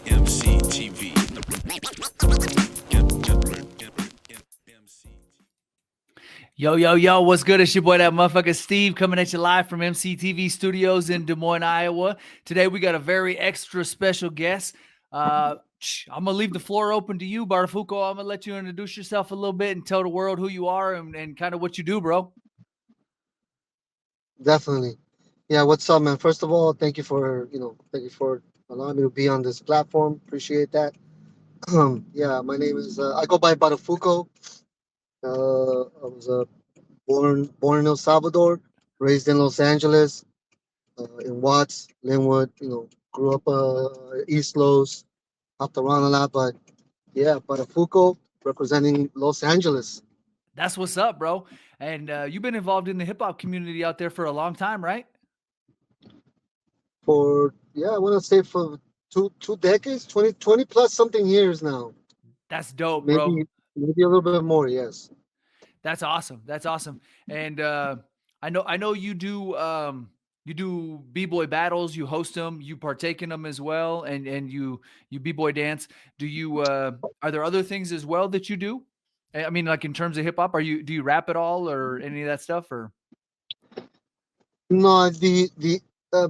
EmceeTV. Yo, what's good? It's your boy, that motherfucker Steve, coming at you live from EmceeTV Studios in Des Moines, Iowa. Today, we got a very extra special guest. I'm going to leave the floor open to you, Bartafuco. I'm going to let you introduce yourself a little bit and tell the world who you are and kind of what you do, bro. Definitely. Yeah, what's up, man? First of all, thank you for allowing me to be on this platform. Appreciate that. Yeah, my name is I go by Barafuco. I was born in El Salvador, raised in Los Angeles, in Watts, Linwood. Grew up East Los, hopped around a lot, but yeah, Barafuco representing Los Angeles. That's what's up, bro. And you've been involved in the hip-hop community out there for a long time, right? I want to say for two decades, 20 plus something years now. That's dope, bro. Maybe a little bit more, yes. That's awesome. That's awesome. And I know you do b-boy battles, you host them, you partake in them as well, and you b-boy dance. Do you are there other things as well that you do? I mean, like in terms of hip hop, do you rap at all or any of that stuff? Or No, the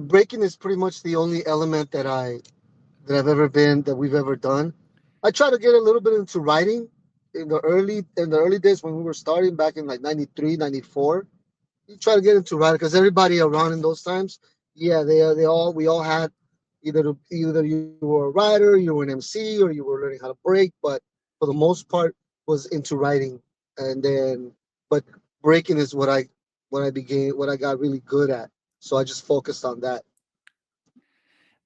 breaking is pretty much the only element that we've ever done. I try to get a little bit into writing in the early days when we were starting back in like 93, 94. You try to get into writing because everybody around in those times, yeah, we all had either you were a writer, you were an MC, or you were learning how to break, but for the most part was into writing. And then but breaking is what I got really good at. So I just focused on that.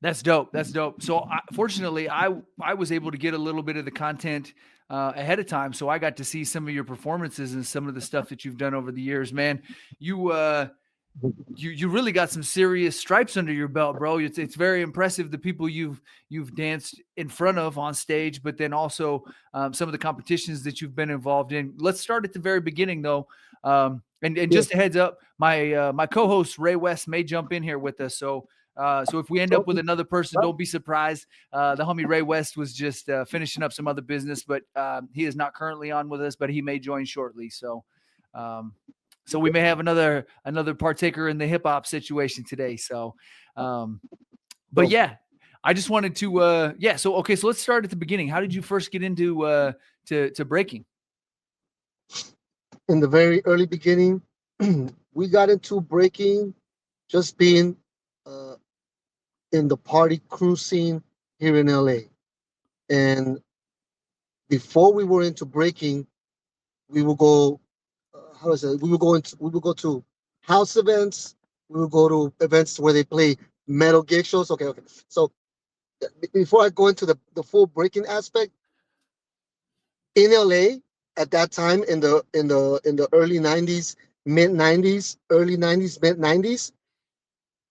that's dope. That's dope. So fortunately, I was able to get a little bit of the content ahead of time, so I got to see some of your performances and some of the stuff that you've done over the years. Man, you really got some serious stripes under your belt, bro. It's very impressive the people you've danced in front of on stage, but then also some of the competitions that you've been involved in. Let's start at the very beginning, though. And just a heads up, my co-host Ray West may jump in here with us. So if we end up with another person, don't be surprised. The homie Ray West was just finishing up some other business, but he is not currently on with us, but he may join shortly. So we may have another partaker in the hip hop situation today. So, but yeah, I just wanted to So okay, so let's start at the beginning. How did you first get into to breaking? In the very early beginning, we got into breaking just being uh, in the party crew scene here in LA. And before we were into breaking, we would go, how is it? We would go to house events. We would go to events where they play metal gig shows. Okay. So before I go into the full breaking aspect, in LA at that time in the early 90s, mid 90s, early 90s, mid 90s,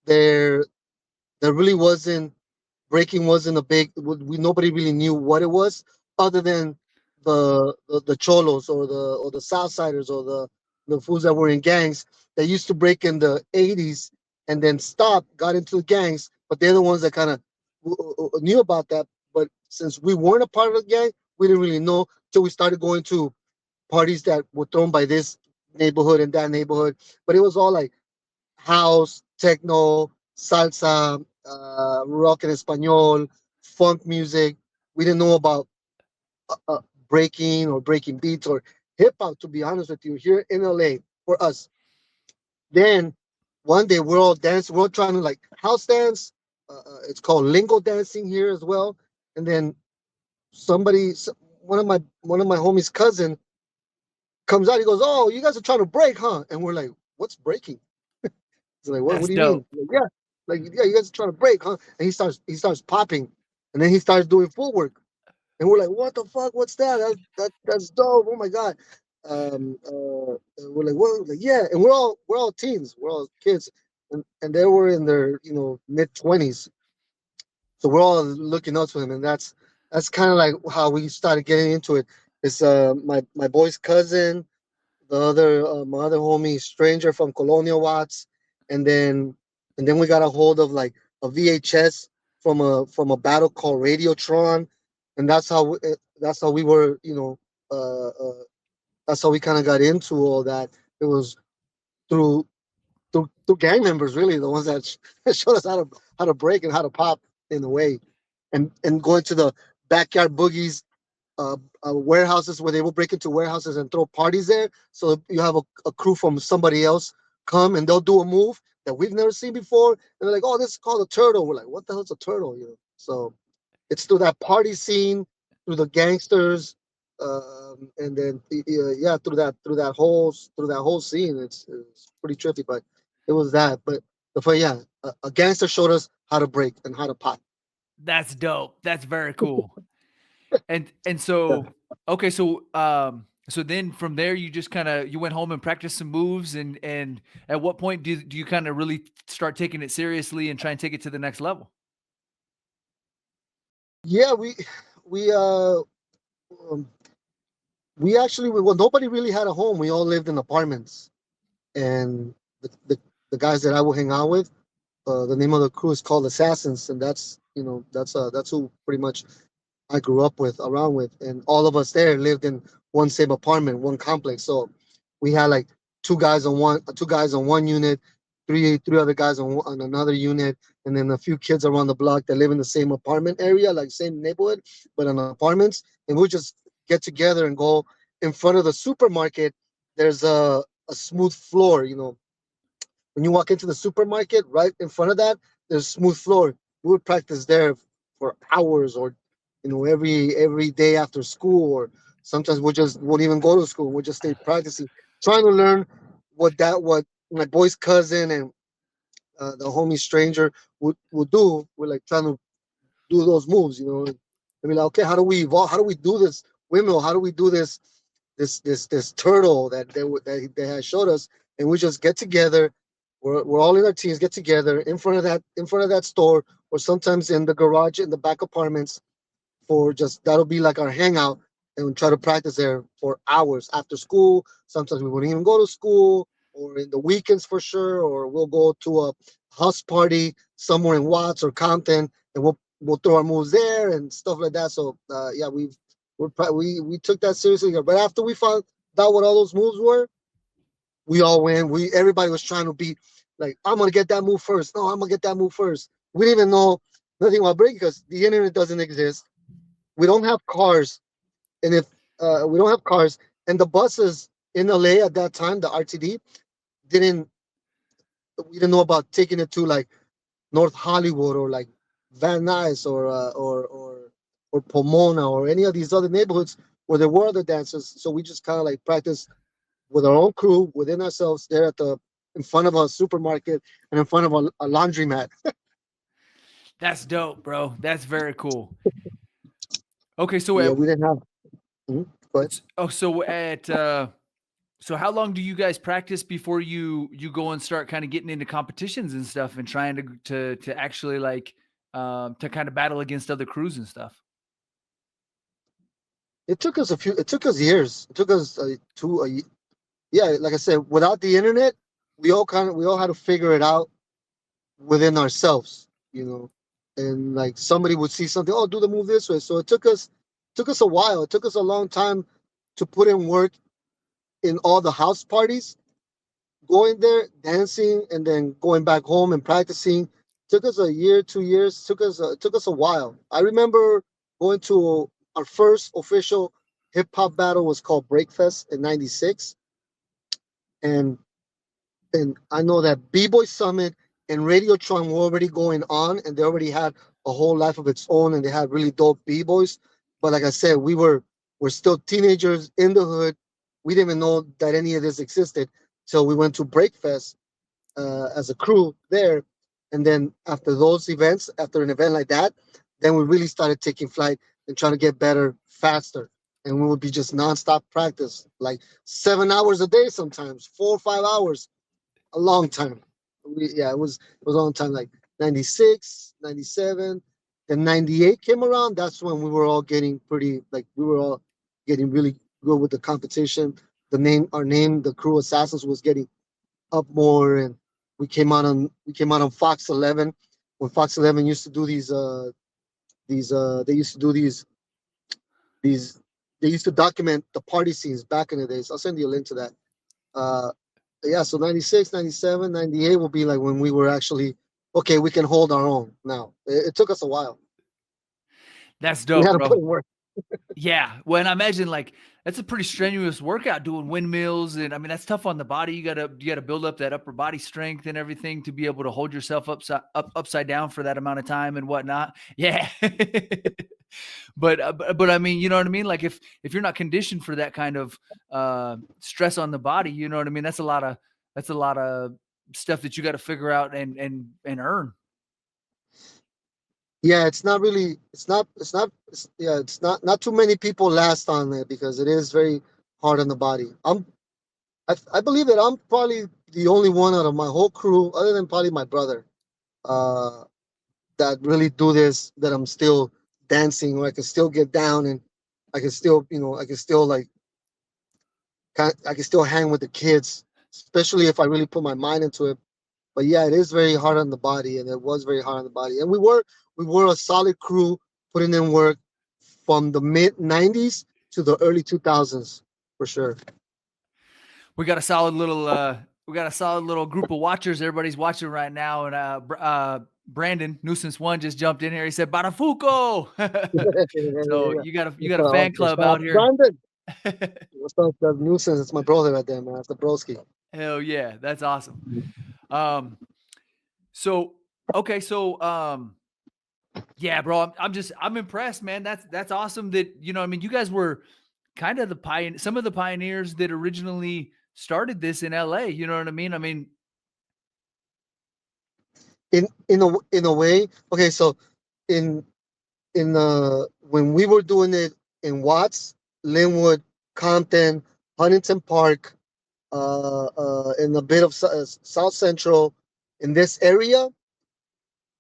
there there really wasn't breaking wasn't a big nobody really knew what it was other than the cholos or the southsiders or the fools that were in gangs that used to break in the 80s and then got into the gangs, but they're the ones that kind of knew about that. But since we weren't a part of the gang, we didn't really know till we started going to parties that were thrown by this neighborhood and that neighborhood. But it was all like house, techno, salsa, rock en español, funk music. We didn't know about breaking or breaking beats or hip hop, to be honest with you, here in LA for us. Then one day we're all dancing, we're all trying to like house dance. It's called lingo dancing here as well. And then one of my homies' cousin comes out. He goes, "Oh, you guys are trying to break, huh?" And we're like, "What's breaking?" He's like, "What? That's What do you mean?" dope. Yeah, you guys are trying to break, huh? And he starts popping, and then he starts doing footwork, and we're like, "What the fuck? What's that? That's dope! Oh my god!" We're like, "What?" Like, yeah, and we're all teens, we're all kids, and they were in their mid 20s, so we're all looking up to him, and that's kind of like how we started getting into it. It's my boy's cousin, my other homie, stranger from Colonial Watts, and then we got a hold of like a VHS from a battle called Radiotron, and that's how we were, that's how we kind of got into all that. It was through through gang members, really, the ones that showed us how to break and how to pop in a way, and going to the backyard boogies, warehouses where they will break into warehouses and throw parties there. So you have a crew from somebody else come and they'll do a move that we've never seen before, and they're like, "Oh, this is called a turtle." We're like, "What the hell's a turtle?" So it's through that party scene, through the gangsters, and then yeah, through that whole scene. It's pretty trippy, but it was that. But yeah, a gangster showed us how to break and how to pop. That's dope. That's very cool. And Yeah. so okay, so then from there you just kind of you went home and practiced some moves, and at what point do you kind of really start taking it seriously and try and take it to the next level? Yeah, we um, we actually well, nobody really had a home. We all lived in apartments, and the guys that I would hang out with, the name of the crew is called Assassins, and that's who pretty much I grew up with, around with, and all of us there lived in one same apartment, one complex. So we had like two guys on one unit, three other guys on another unit, and then a few kids around the block that live in the same apartment area, like same neighborhood, but in apartments. And we just get together and go in front of the supermarket. There's a smooth floor, when you walk into the supermarket, right in front of that, there's smooth floor. We would practice there for hours, or every day after school, or sometimes we just won't even go to school. We'll just stay practicing, trying to learn what my boy's cousin and the homie stranger would do. We're like trying to do those moves, I mean, like, okay, how do we evolve? How do we do this windmill? How do we do this turtle that they had showed us? And we just get together. We're all in our teams, get together in front of that store, or sometimes in the garage in the back apartments, for just that'll be like our hangout, and we try to practice there for hours after school. Sometimes we wouldn't even go to school, or in the weekends for sure, or we'll go to a house party somewhere in Watts or Compton, and we'll throw our moves there and stuff like that. So yeah, we took that seriously. But after we found out what all those moves were, we all went. We Everybody was trying to be like, I'm gonna get that move first. No, I'm gonna get that move first. We didn't even know nothing about breaking because the internet doesn't exist. We don't have cars, and if we don't have cars, and the buses in LA at that time, the RTD didn't. We didn't know about taking it to like North Hollywood, or like Van Nuys, or Pomona, or any of these other neighborhoods where there were other dancers. So we just kind of like practiced with our own crew within ourselves there in front of a supermarket and in front of a laundromat. That's dope, bro. That's very cool. Okay, so Yeah, we didn't have. Mhm. But so at so how long do you guys practice before you go and start kind of getting into competitions and stuff and trying to actually like to kind of battle against other crews and stuff? it took us years. It took us yeah, like I said, without the internet, we all had to figure it out within ourselves, and like somebody would see something, oh, do the move this way. So it took us a while. It took us a long time to put in work in all the house parties, going there, dancing, and then going back home and practicing. Took us a year, 2 years. Took us a while. I remember going to our first official hip hop battle was called Breakfest in '96, and I know that B-Boy Summit and Radiotron were already going on, and they already had a whole life of its own, and they had really dope B-Boys. But like I said, we're still teenagers in the hood. We didn't even know that any of this existed till we went to Breakfest as a crew there, and then after those events, after an event like that, then we really started taking flight and trying to get better faster. And we would be just nonstop practice, like 7 hours a day, sometimes 4 or 5 hours, a long time. Yeah, it was a long time, like 96, 97. Then 98 came around. That's when we were all getting pretty, like we were all getting really good with the competition. Our name, the crew Assassins, was getting up more, and we came out on Fox 11 when Fox 11 used to do these they used to do these they used to document the party scenes back in the days. I'll send you a link to that. Uh, yeah, so 96, 97, 98 will be like when we were actually okay. We can hold our own. Now it took us a while. That's We dope, had to put bro. in work. Yeah. Well, and I imagine like that's a pretty strenuous workout doing windmills. And I mean, that's tough on the body. You gotta build up that upper body strength and everything to be able to hold yourself upside down for that amount of time and whatnot. Yeah. But I mean, you know what I mean? Like if you're not conditioned for that kind of stress on the body, you know what I mean? That's a lot of stuff that you got to figure out and earn. Yeah, it's not really. Yeah, it's not too many people last on it because it is very hard on the body. I believe that I'm probably the only one out of my whole crew, other than probably my brother, uh, that really do this. That I'm still dancing, or I can still get down, and I can still, I can still like, I can still hang with the kids, especially if I really put my mind into it. But yeah, it is very hard on the body, and it was very hard on the body. And we were a solid crew putting in work from the mid '90s to the early 2000s for sure. We got a solid little group of watchers. Everybody's watching right now, and Brandon Nuisance One just jumped in here. He said Barafuco. So you got a fan Shout club out out to here. Brandon. What's up, that nuisance? It's my brother right there, man. That's the broski. Hell yeah, that's awesome. Um, so okay, so yeah, bro, I'm impressed, man. That's awesome. That I mean, you guys were kind of some of the pioneers that originally started this in LA. You know what I mean? I mean, In a way, okay. So in when we were doing it in Watts, Linwood, Compton, Huntington Park, in a bit of South Central, in this area,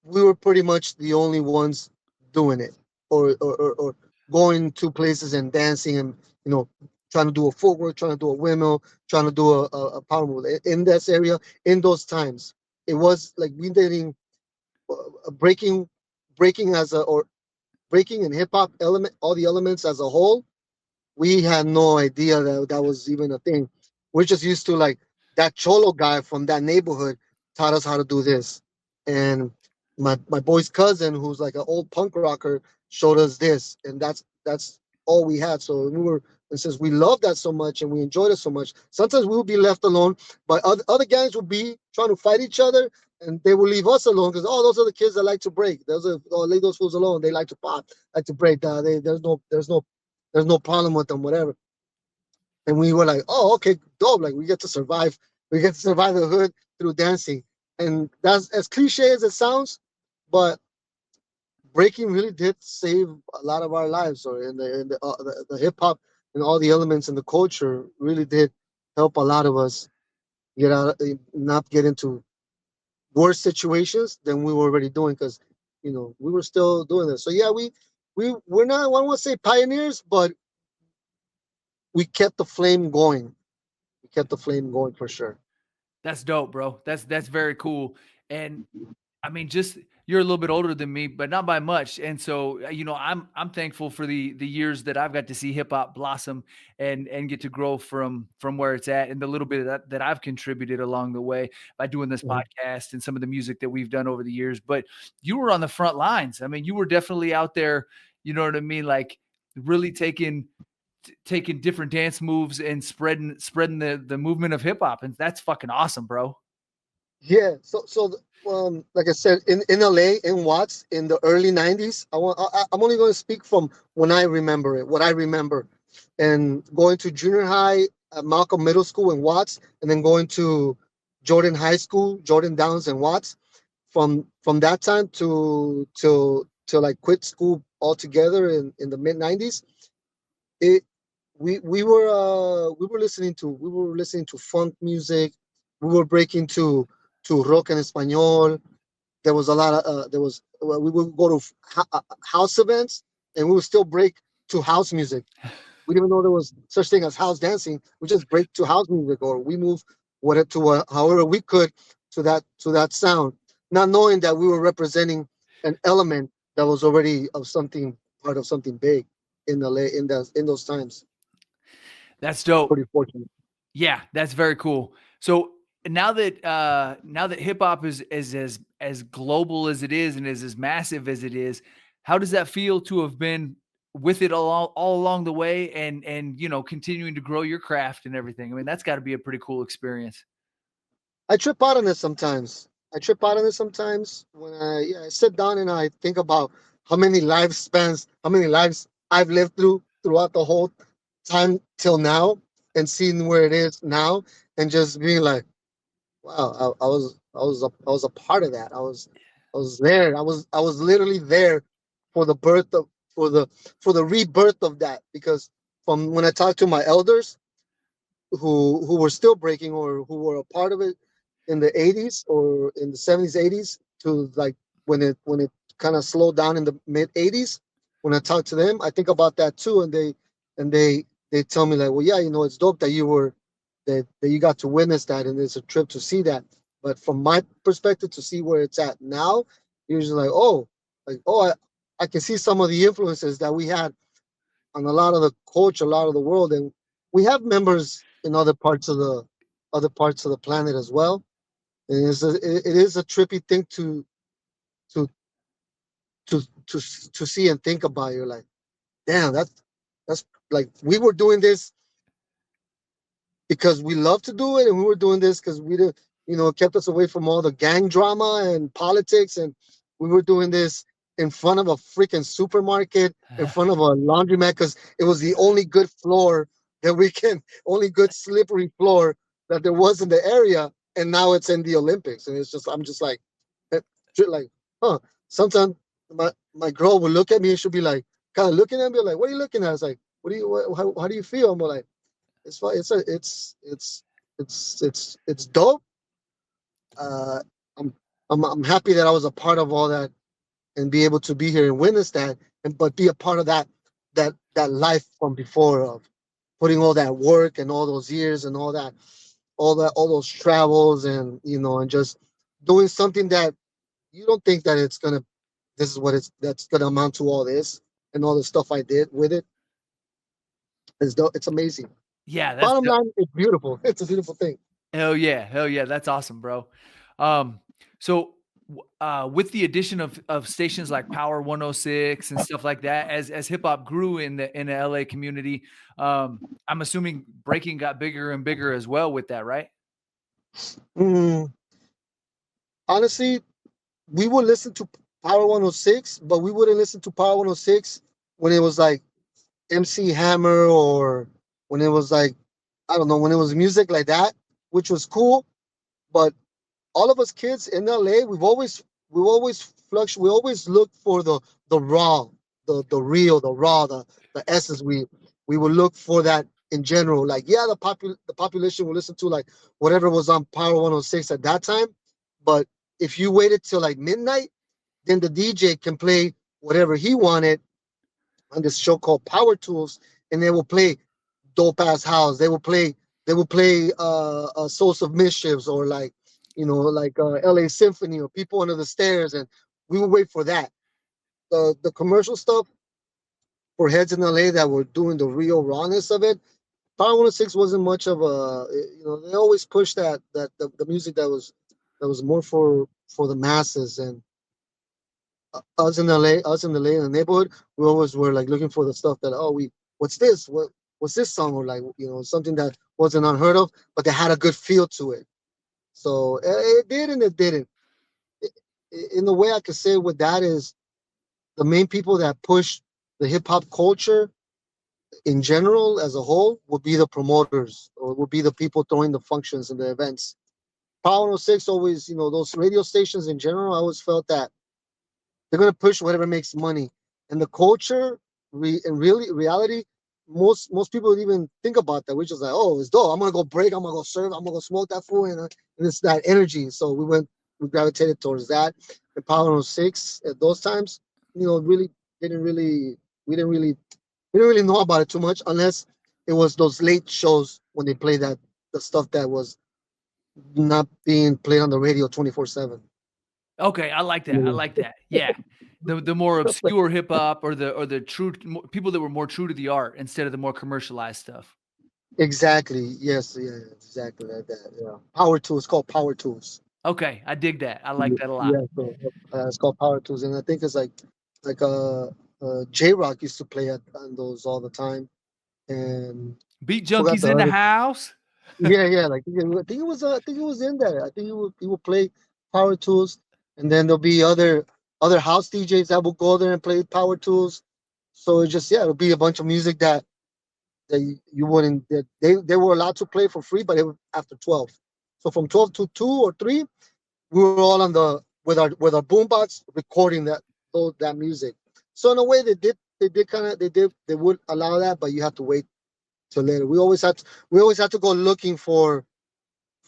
we were pretty much the only ones doing it, or going to places and dancing and you know trying to do a footwork, trying to do a windmill, trying to do a power move in this area in those times. It was like we didn't breaking breaking as a or breaking and hip hop element, all the elements as a whole, we had no idea that that was even a thing. We're just used to like that cholo guy from that neighborhood taught us how to do this, and my boy's cousin, who's like an old punk rocker, showed us this, and that's all we had. So we were, and since we loved that so much and we enjoyed it so much, sometimes we would be left alone, but other gangs would be trying to fight each other, and they will leave us alone because those are the kids that like to break. Those are leave those fools alone. They like to pop, like to break. There's no problem with them, whatever. And we were like, oh, okay, dope. Like we get to survive. We get to survive the hood through dancing. And that's as cliche as it sounds, but breaking really did save a lot of our lives. Or in the hip hop and all the elements in the culture really did help a lot of us get out, not get into worse situations than we were already doing because we were still doing this. So yeah, we're not, I don't want to say pioneers, but we kept the flame going. We kept the flame going for sure. that's dope, bro. That's very cool. And I mean, just you're a little bit older than me, but not by much. And so, I'm thankful for the years that I've got to see hip hop blossom and get to grow from where it's at, and the little bit that I've contributed along the way by doing this Mhm. podcast and some of the music that we've done over the years. But you were on the front lines. I mean, you were definitely out there. You know what I mean? Like really taking different dance moves and spreading the movement of hip hop, and that's fucking awesome, bro. Yeah. Like I said, in LA, in Watts, in the early '90s, I'm only going to speak from when I remember it, what I remember, and going to junior high at Malcolm Middle School in Watts, and then going to Jordan High School, Jordan Downs in Watts. From that time to like quit school altogether in the mid '90s, it we were listening to funk music. We were breaking to rock en español. There was a lot of we would go to house events, and we would still break to house music. We didn't even know there was such thing as house dancing. We just break to house music, or we move whatever to however we could to that sound, not knowing that we were representing an element that was already of something part of something big in LA in those times. That's I'm dope. pretty fortunate. Yeah, that's very cool. So now that hip hop is as global as it is and is as massive as it is, how does that feel to have been with it all along the way and continuing to grow your craft and everything? I mean, that's got to be a pretty cool experience. I trip out on it sometimes. I trip out on it sometimes when I sit down and I think about how many lives I've lived throughout the whole time till now, and seeing where it is now, and just being like, wow, I was a part of that. I was there. I was literally there for the birth of for the for the rebirth of that, because from when I talk to my elders who were still breaking or who were a part of it in the 80s or in the 70s 80s to like when it kind of slowed down in the mid 80s. When I talk to them, I think about that too, and they tell me like, well, yeah, it's dope that you got to witness that, and it's a trip to see that. But from my perspective, to see where it's at now, usually I can see some of the influences that we had on a lot of the culture, a lot of the world, and we have members in other parts of the planet as well. And it is a trippy thing to to see and think about. You're like, damn, that's like we were doing this because we love to do it, and we were doing this because we did, it kept us away from all the gang drama and politics, and we were doing this in front of a freaking supermarket, in front of a laundromat, because it was the only good floor only good slippery floor that there was in the area, and now it's in the Olympics, and I'm just like, eh, like, huh? Sometimes my girl will look at me and she'll be like, kind of looking at me like, what are you looking at? I was like, how do you feel? I'm like, it's fun. It's dope. Uh, I'm I'm happy that I was a part of all that and be able to be here and witness that, and but be a part of that life from before, of putting all that work and all those years and all those travels, and and just doing something that you don't think that this is what that's gonna amount to, all this and all the stuff I did with it. It's amazing. Yeah, that's Bottom line, it's beautiful. It's a beautiful thing. hell yeah, that's awesome, bro. Um, so with the addition of stations like Power 106 and stuff like that, as hip hop grew in the LA community, I'm assuming breaking got bigger and bigger as well with that, right? Mm, honestly, we would listen to Power 106, but we wouldn't listen to Power 106 when it was like MC Hammer, or when it was like, I don't know, when it was music like that, which was cool. But all of us kids in LA, we've always we always look for the raw, the real, the raw, the essence. We would look for that in general. Like, yeah, the population will listen to like whatever was on Power 106 at that time. But if you waited till like midnight, then the DJ can play whatever he wanted on this show called Power Tools, and they will play dope ass house. They will play Source of Mischiefs, or like, like LA Symphony, or People Under the Stairs, and we will wait for that. The commercial stuff for heads in LA that were doing the real rawness of it. Power 106 wasn't much of a, they always pushed the music that was more for the masses. And us in LA in the neighborhood, we always were like looking for the stuff that, what's this? What's this song? Or like, something that wasn't unheard of, but they had a good feel to it. So it did and it didn't. In the way I could say with that is, the main people that push the hip hop culture in general as a whole would be the promoters, or would be the people throwing the functions and the events. Power 106 always, those radio stations in general, I always felt that they're gonna push whatever makes money. And the culture, in really reality, most people don't even think about that. We're just like, oh, it's dope. I'm gonna go break. I'm gonna go serve. I'm gonna go smoke that food, and it's that energy. So we gravitated towards that. And Power 106 at those times, really didn't really, we didn't really, we didn't really know about it too much, unless it was those late shows when they play the stuff that was not being played on the radio 24/7. Okay, I like that. I like that. Yeah. The more obscure hip hop or the true people that were more true to the art instead of the more commercialized stuff. Exactly. Yes. Yeah. Exactly like that. Yeah. Power tools. It's called power tools. Okay, I dig that. I like that a lot. Yeah. So it's called power tools, and I think it's like J Rock used to play on those all the time, and Beat I forgot junkies the in the other. house. Yeah. Yeah. Like I think it was. I think it was in there. I think he would play power tools, and then there'll be other house DJs that will go there and play power tools. So it's just it'll be a bunch of music that you wouldn't that they were allowed to play for free, but it was after 12. So from 12 to 2 or 3, we were all on the with our boombox recording that music. So in a way they would allow that, but you have to wait till later. We always had to go looking for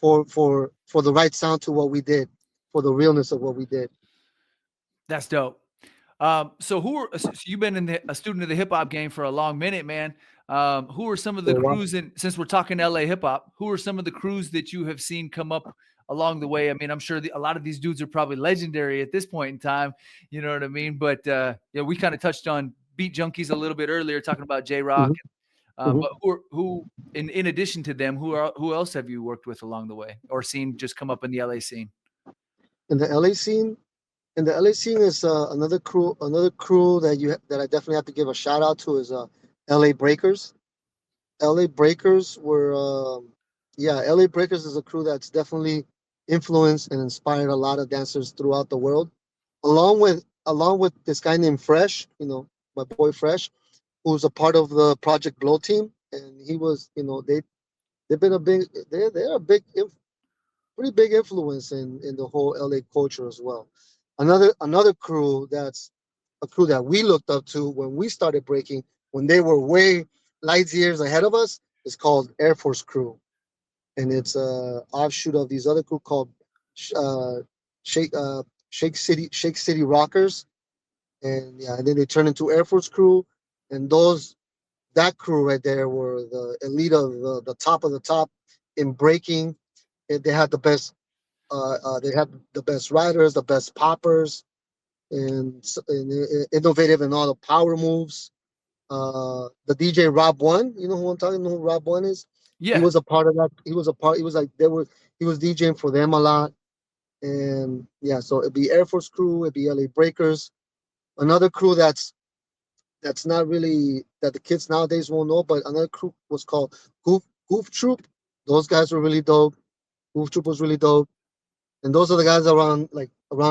the right sound to what we did, for the realness of what we did. That's dope. So so you've been a student of the hip hop game for a long minute, man. Who are some of the For a while. crews, and since we're talking LA hip hop, who are some of the crews that you have seen come up along the way? I mean, I'm sure a lot of these dudes are probably legendary at this point in time. You know what I mean? But yeah, we kind of touched on Beat Junkies a little bit earlier, talking about J Rock. Mhm, mhm. But who in addition to them, who else have you worked with along the way or seen just come up in the LA scene? In the LA scene, in the LA scene is another crew that I definitely have to give a shout out to is LA Breakers. LA Breakers were yeah, LA Breakers is a crew that's definitely influenced and inspired a lot of dancers throughout the world. Along with this guy named Fresh, my boy Fresh, who's a part of the Project Blow team, and he was, they've been a big they're a pretty big influence in the whole LA culture as well. Another crew that's a crew that we looked up to when we started breaking, when they were way light years ahead of us, is called Air Force Crew, and it's a offshoot of these other crew called uh, Shake Shake City Rockers, and yeah, and then they turned into Air Force Crew, and that crew right there were the elite of the top of the top in breaking. And they had the best riders, the best poppers, and innovative in all the power moves. The DJ Rob One, you know who I'm talking? You know who Rob One is? He Yeah. was a part of that. He was a part. He was like they were. He was DJing for them a lot, and yeah. So it'd be Air Force Crew, it'd be LA Breakers. Another crew that's not really that the kids nowadays won't know, but another crew was called Goof Troop. Those guys were really dope. Goof Troop was really dope, and those are the guys around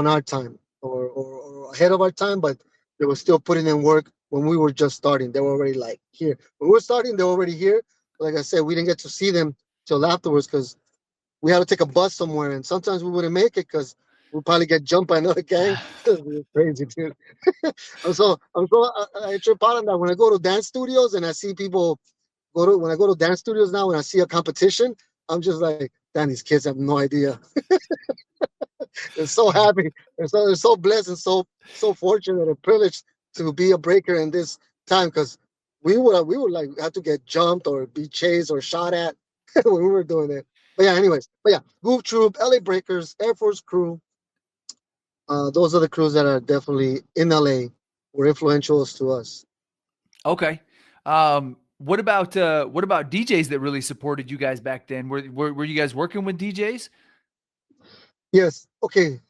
our time or ahead of our time, but they were still putting in work when we were just starting. They were already like here. When we were starting, they were already here. Like I said, we didn't get to see them till afterwards because we had to take a bus somewhere, and sometimes we wouldn't make it because we'd probably get jumped by another gang. It was crazy, dude. I trip out on that when I go to dance studios and I see people when I go to dance studios now when I see a competition. I'm just like, damn, these kids have no idea. They're so happy. They're so blessed and so fortunate and privileged to be a breaker in this time because we would like have to get jumped or be chased or shot at when we were doing it. But yeah, anyways. But yeah, Goof Troop, LA Breakers, Air Force Crew. Those are the crews that are definitely in LA were influential to us. Okay. What about DJs that really supported you guys back then? Were you guys working with DJs? Yes. Okay.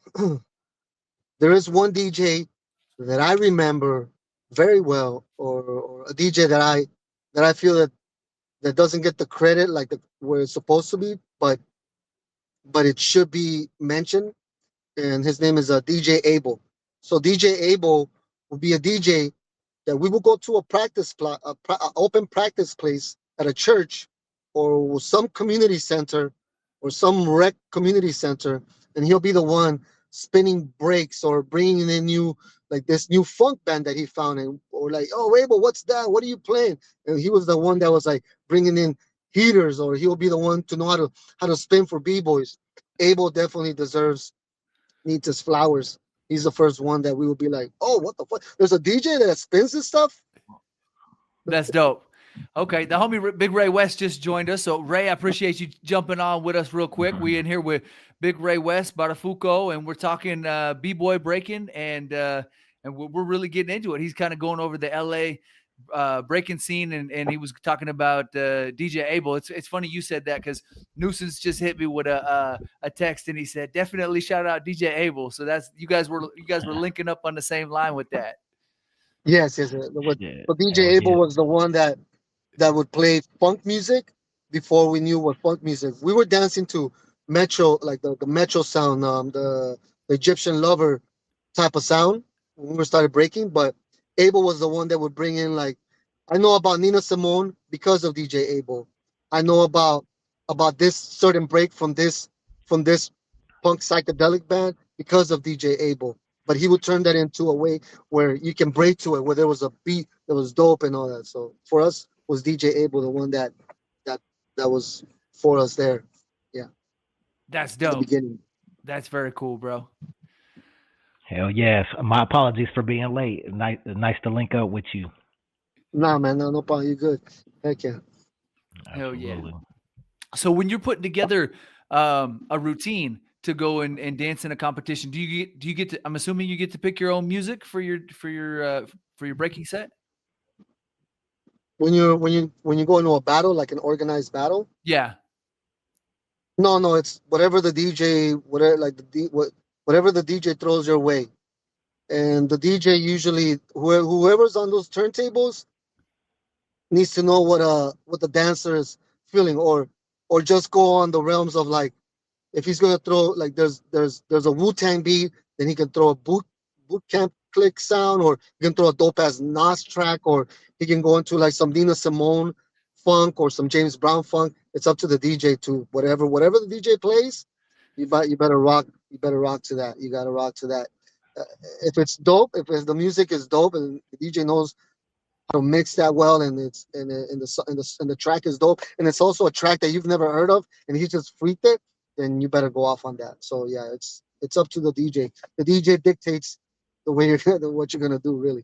There is one DJ that I remember very well, or a DJ that I feel that doesn't get the credit like where it's supposed to be, but it should be mentioned. And his name is DJ Abel. So DJ Abel will be a DJ that we will go to a open practice place at a church or some community center or some rec community center, and he'll be the one spinning breaks or bringing in new like this new funk band that he found, and or like, oh Abel, what's that? What are you playing? And he was the one that was like bringing in heaters, or he'll be the one to know how to spin for b-boys. Abel definitely needs his flowers. He's the first one that we would be like, oh, what the fuck? There's a DJ that spins this stuff. That's dope. Okay, the homie Big Ray West just joined us. So Ray, I appreciate you jumping on with us real quick. We in here with Big Ray West, Barafuco, and we're talking b-boy breaking, and we're really getting into it. He's kind of going over the LA breaking scene, and he was talking about DJ Abel. It's funny you said that because Nuisance just hit me with a text, and he said definitely shout out DJ Abel. So that's you guys were linking up on the same line with that. Yes, yes. Yeah, But DJ hell Abel yeah. was the one that would play funk music before we knew what funk music. We were dancing to Metro, like the Metro sound, the Egyptian lover type of sound when we started breaking. But Abel was the one that would bring in like I know about Nina Simone because of DJ Abel. I know about this certain break from this punk psychedelic band because of DJ Abel. But he would turn that into a way where you can break to it, where there was a beat that was dope and all that. So for us, was DJ Abel the one that that was for us there? Yeah, That's in the dope. beginning. That's very cool, bro. Hell yes. My apologies for being late. Nice to link up with you. Nah, man, no problem. You good? Heck yeah. Hell yeah. Absolutely. So when you're putting together a routine to go and dance in a competition, do you get to? I'm assuming you get to pick your own music for your breaking set. When you go into a battle, like an organized battle, Yeah. no, it's whatever the DJ, whatever like whatever the DJ throws your way, and the DJ usually whoever's on those turntables needs to know what the dancer is feeling, or just go on the realms of like if he's gonna throw like there's a Wu-Tang beat, then he can throw a boot camp click sound, or he can throw a dope ass Nas track, or he can go into like some Nina Simone funk or some James Brown funk. It's up to the DJ to whatever the DJ plays. You better rock to that. You gotta rock to that. Uh, if it's dope, if the music is dope and the DJ knows how to mix that well, and the track is dope, and it's also a track that you've never heard of, and he just freaked it, then you better go off on that. So yeah, it's up to the DJ. The DJ dictates the way you're what you're gonna do, really.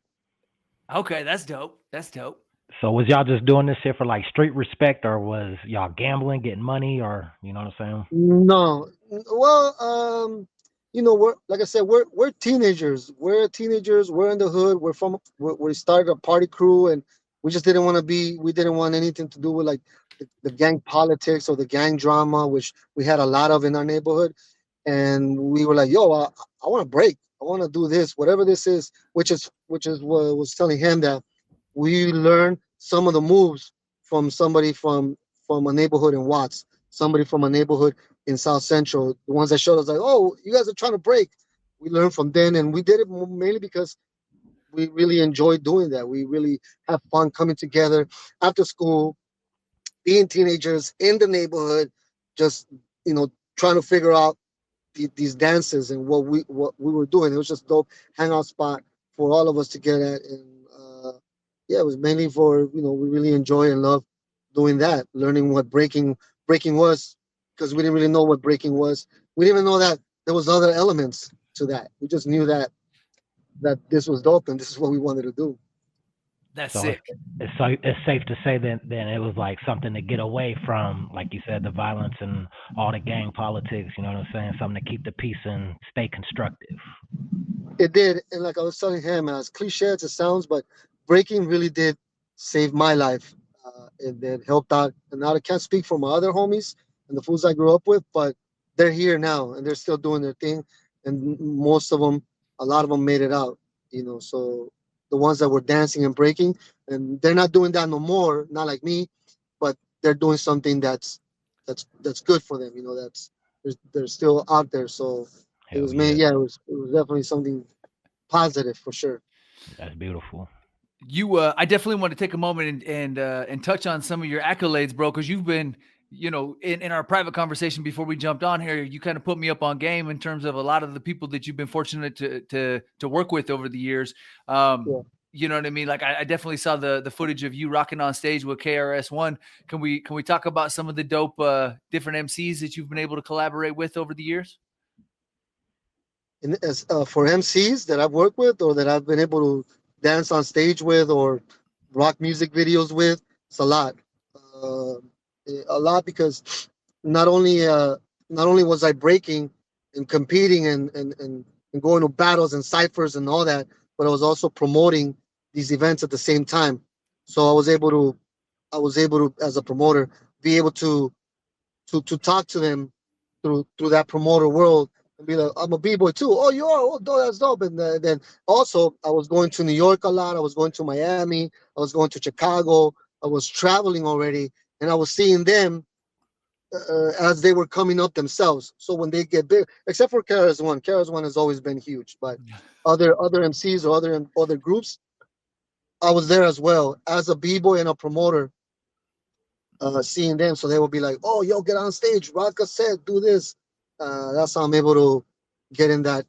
Okay, that's dope. That's dope. So was y'all just doing this shit for like street respect, or was y'all gambling, getting money, or you know what I'm saying? No, well, we're like I said, we're teenagers. We're teenagers. We're in the hood. We started a party crew, and we just didn't want to be. We didn't want anything to do with like the gang politics or the gang drama, which we had a lot of in our neighborhood. And we were like, "Yo, I want to break. I want to do this, whatever this is." Which is what I was telling him that we learned some of the moves from somebody from a neighborhood in Watts, somebody from a neighborhood in South Central, the ones that showed us like, oh, you guys are trying to break. We learned from them, and we did it mainly because we really enjoyed doing that. We really have fun coming together after school, being teenagers in the neighborhood, just trying to figure out these dances and what we were doing. It was just dope hangout spot for all of us to get at, and yeah, it was mainly for we really enjoy and love doing that, learning what breaking was, because we didn't really know what breaking was. We didn't even know that there was other elements to that. We just knew that this was dope and this is what we wanted to do. That's So sick. it's safe to say that then it was like something to get away from, like you said, the violence and all the gang politics. You know what I'm saying? Something to keep the peace and stay constructive. It did, and like I was telling him, as cliche as it sounds, but breaking really did save my life. It helped out, and now I can't speak for my other homies and the fools I grew up with, but they're here now and they're still doing their thing, and most of them, a lot of them made it out. So the ones that were dancing and breaking, and they're not doing that no more, not like me, but they're doing something that's good for them. They're still out there. So it Hell was me. yeah, Yeah, it was definitely something positive for sure. that's beautiful. I definitely want to take a moment and touch on some of your accolades, bro, because you've been, in our private conversation before we jumped on here, you kind of put me up on game in terms of a lot of the people that you've been fortunate to work with over the years. Yeah. You know what I mean? Like I definitely saw the footage of you rocking on stage with KRS-One. Can we talk about some of the dope different MCs that you've been able to collaborate with over the years? And as for MCs that I've worked with or that I've been able to dance on stage with or rock music videos with, It's uh, a lot because not only not only was I breaking and competing and going to battles and ciphers and all that, but I was also promoting these events at the same time. So I was able to, as a promoter, be able to talk to them through that promoter world and be like, I'm a b-boy too. Oh, you are? Oh, that's dope. And then also I was going to New York a lot. I was going to Miami. I was going to Chicago. I was traveling already, and I was seeing them as they were coming up themselves. So when they get big, except for KRS One has always been huge, but other MCs or other groups, I was there as well as a b-boy and a promoter, seeing them. So they will be like, "Oh, yo, get on stage, rock a set, do this." That's how I'm able to get in that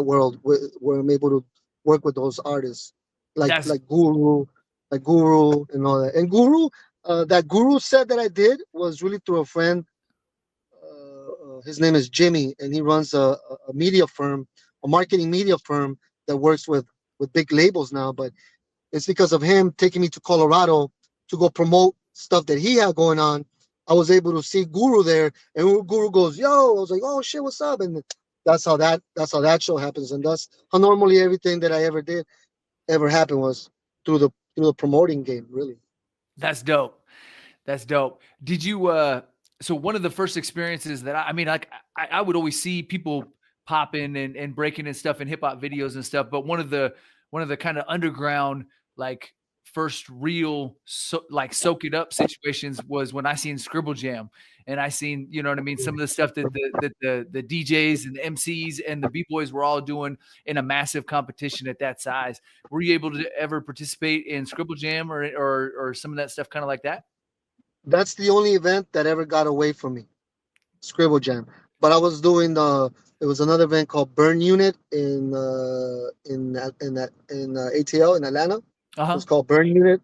world where I'm able to work with those artists, like That's like Guru, and all that. And Guru, that Guru set that I did was really through a friend. His name is Jimmy, and he runs a media firm, a marketing media firm that works with big labels now. But it's because of him taking me to Colorado to go promote stuff that he had going on. I was able to see Guru there, and Guru goes, "Yo!" I was like, "Oh shit, what's up?" And that's how that show happens, and that's how normally everything that I ever happened was through the promoting game, really. that's dope. That's dope. Did you so one of the first experiences that I mean, like I would always see people popping and breaking and stuff in hip hop videos and stuff, but one of the kind of underground like first real like soak it up situations was when I seen Scribble Jam and I seen, you know what I mean, some of the stuff that the DJs and the MCs and the B-boys were all doing in a massive competition at that size. Were you able to ever participate in Scribble Jam or some of that stuff kind of like that? That's the only event that ever got away from me, Scribble Jam. But I was doing there was another event called Burn Unit in ATL in Atlanta. It Uh-huh. was called Burn Unit,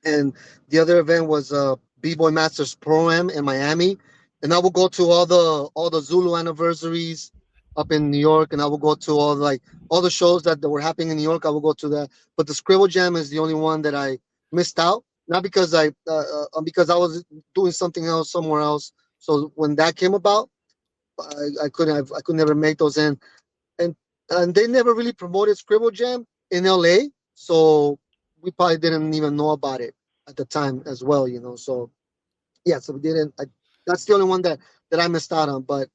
and the other event was B-Boy Masters Pro Am in Miami. And I would go to all the Zulu anniversaries up in New York, and I would go to all the shows that were happening in New York. I would go to that, but the Scribble Jam is the only one that I missed out. Not because I was doing something else somewhere else. So when that came about, I could never make those in, and and they never really promoted Scribble Jam in LA, so we probably didn't even know about it at the time as well, So yeah, so we didn't. That's the only one that I missed out on. But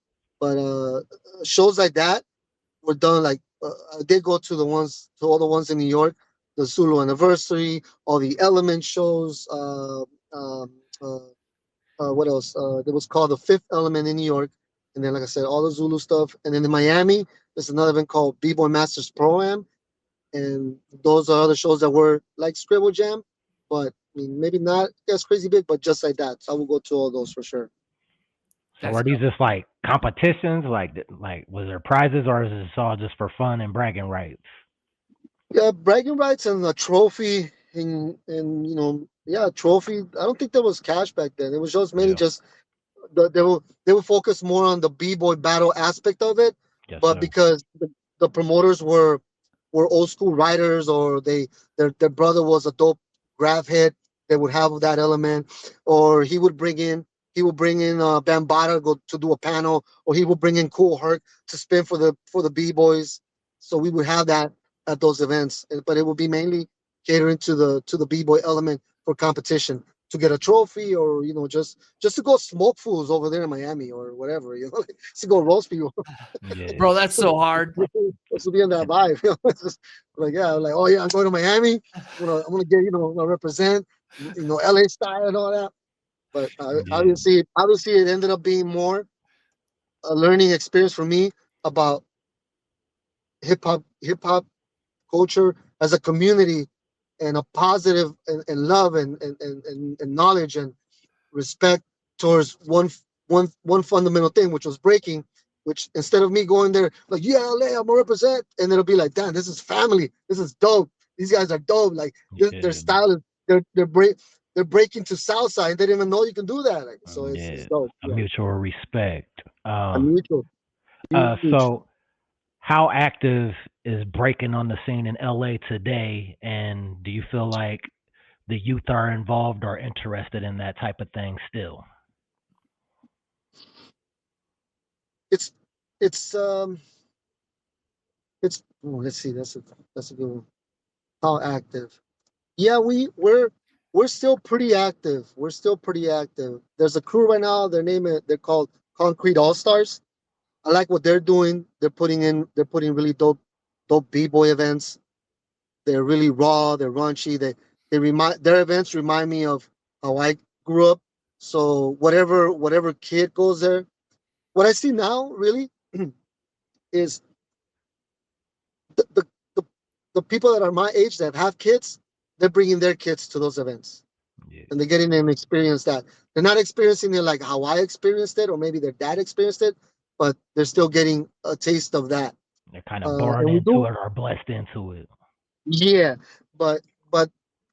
shows like that were done. Like I did go to all the ones in New York, the Zulu Anniversary, all the Element shows. Um, uh, what else? It was called the Fifth Element in New York, and then like I said, all the Zulu stuff. And then in Miami, there's another event called B-Boy Masters Pro Am, and those are other shows that were like Scribble Jam, but I mean maybe not as crazy big, but just like that. So I will go to all those for sure. So That's are these dope. just like competitions? Like was there prizes, or is this all just for fun and bragging rights? Yeah, bragging rights and a trophy, and yeah, trophy. I don't think there was cash back then. It was just mainly Yeah. just they will focus more on the b-boy battle aspect of it, Yes, but sir. because the promoters were old school writers, or their brother was a dope graph head, they would have that element, or he would bring in Bambata go to do a panel, or he would bring in Cool Herc to spin for the b-boys. So we would have that at those events, but it would be mainly catering to the b-boy element for competition, to get a trophy, or just to go smoke fools over there in Miami or whatever, just to go roast people. Yeah. Bro, that's so hard. Just to be in that vibe. It's just like, yeah, like, oh yeah, I'm going to Miami. I'm gonna get, I'm gonna represent, LA style and all that. But Yeah. obviously, it ended up being more a learning experience for me about hip hop culture as a community, and a positive and love and knowledge and respect towards one fundamental thing, which was breaking. Which, instead of me going there like, yeah, LA, I'm gonna represent, and it'll be like, damn, this is family, this is dope. These guys are dope. Like their Yeah. style is they're breaking to salsa, and they didn't even know you can do that. Like, so it's Yeah. dope. A Yeah, mutual respect. a mutual, huge. So how active is breaking on the scene in LA today? And do you feel like the youth are involved or interested in that type of thing still. It's it's let's see, that's a good one. How active? Yeah, we're still pretty active. We're still pretty active. There's a crew right now. They're called Concrete All Stars. I like what they're doing. They're putting really dope b-boy events. They're really raw. They're raunchy. They remind their events remind me of how I grew up. So whatever kid goes there, what I see now really is the the, the the people that are my age that have kids, they're bringing their kids to those events Yeah, and they're getting them experience that. They're not experiencing it like how I experienced it, or maybe their dad experienced it, but they're still getting a taste of that. they're kind of born And we into do, it or blessed into it. yeah, but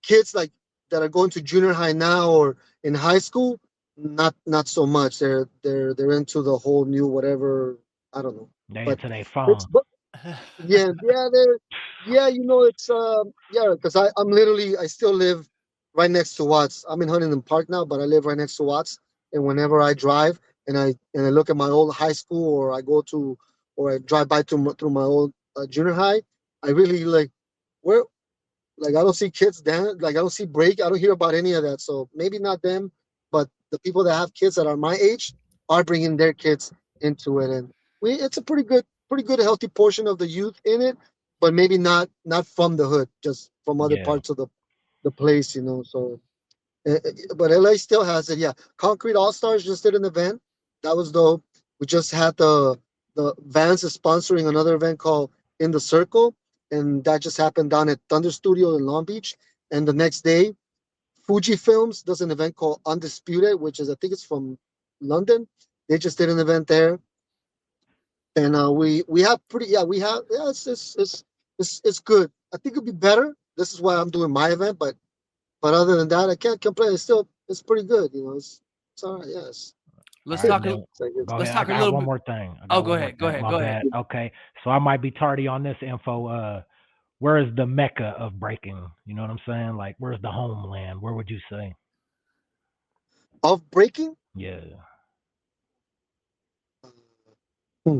kids like that are going to junior high now or in high school, not so much. They're into the whole new whatever. I don't know, They but into their it's phone. but yeah, yeah, it's yeah, because I'm literally I still live right next to Watts. I'm in Huntington Park now, but I live right next to Watts. And whenever I drive and I look at my old high school, or I go to or I drive by through my old junior high, I really like where like I don't see kids dance, like I don't see break, I don't hear about any of that. So maybe not them, but the people that have kids that are my age are bringing their kids into it, and it's a pretty good healthy portion of the youth in it, but maybe not from the hood, just from other Yeah. parts of the place, you know. So but LA still has it. Yeah, Concrete All Stars just did an event. That was dope. We just had the Vans is sponsoring another event called In the Circle, and that just happened down at Thunder Studio in Long Beach. And the next day, Fuji Films does an event called Undisputed, which is I think it's from London. They just did an event there, and we have pretty yeah it's good. I think it'd be better. This is why I'm doing my event, but other than that, I can't complain. It's pretty good. You know, it's all right. Yes. All Let's right, talk. then go Let's ahead. I talk a got little one bit. more thing. I Oh, got go one more ahead. Go thing. ahead. My Go ahead. bad. Okay. So I might be tardy on this info. Where is the mecca of breaking? You know what I'm saying? Like, where's the homeland? Where would you say? Of breaking. Yeah. Hmm.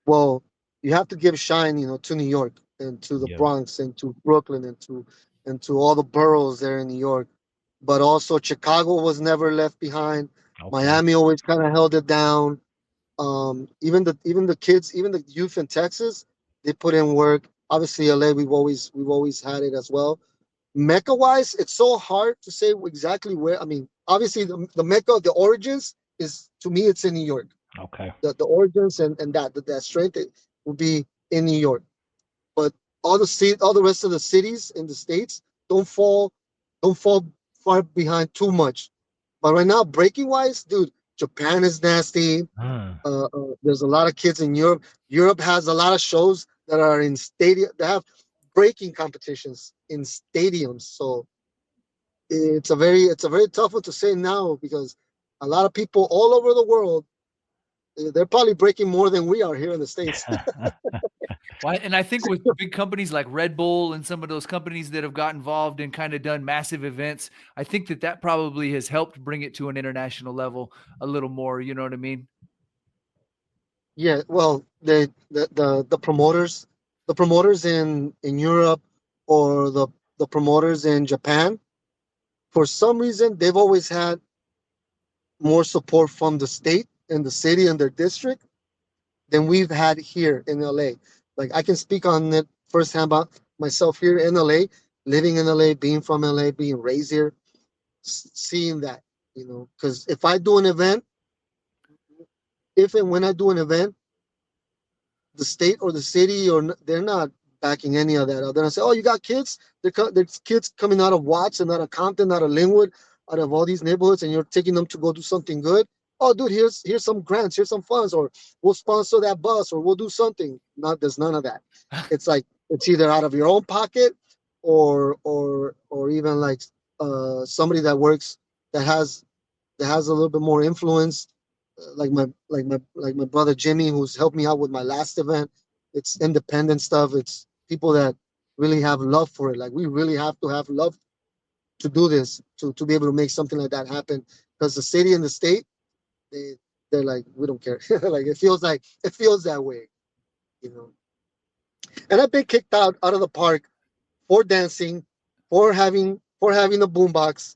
Well, you have to give shine, to New York and to the Yeah. Bronx and to Brooklyn and to all the boroughs there in New York. But also Chicago was never left behind. Okay. Miami always kind of held it down. Even the kids, even the youth in Texas, they put in work. Obviously, LA, we've always had it as well. Mecca wise, it's so hard to say exactly where. I mean, obviously, the Mecca, the origins is to me, it's in New York. Okay. The origins and that strength it will be in New York. But all the rest of the cities in the states don't fall don't fall far behind too much. But right now, breaking wise, dude, Japan is nasty. Hmm. There's a lot of kids in Europe. Europe has a lot of shows that are in stadium. They have breaking competitions in stadiums. So it's a very tough one to say now because a lot of people all over the world they're probably breaking more than we are here in the states. Well, and I think with big companies like Red Bull and some of those companies that have got involved and kind of done massive events, I think that probably has helped bring it to an international level a little more. You know what I mean? Yeah, well, the promoters in Europe or the promoters in Japan, for some reason, they've always had more support from the state and the city and their district than we've had here in LA. Like I can speak on it firsthand about myself here in LA, living in LA, being from LA, being raised here, seeing that, because if I do an event, if and when I do an event, the state or the city they're not backing any of that. They're gonna say, "Oh, you got kids? There's kids coming out of Watts and out of Compton, out of Linwood, out of all these neighborhoods, and you're taking them to go do something good. Oh, dude, here's some grants, here's some funds, or we'll sponsor that bus, or we'll do something." Not there's none of that. It's like it's either out of your own pocket, or even like somebody that has a little bit more influence, like my brother Jimmy, who's helped me out with my last event. It's independent stuff. It's people that really have love for it. Like we really have to have love to do this, to be able to make something like that happen, because the city and the state, they they're like, we don't care. Like it feels that way, you know. And I've been kicked out of the park for dancing, for having a boombox,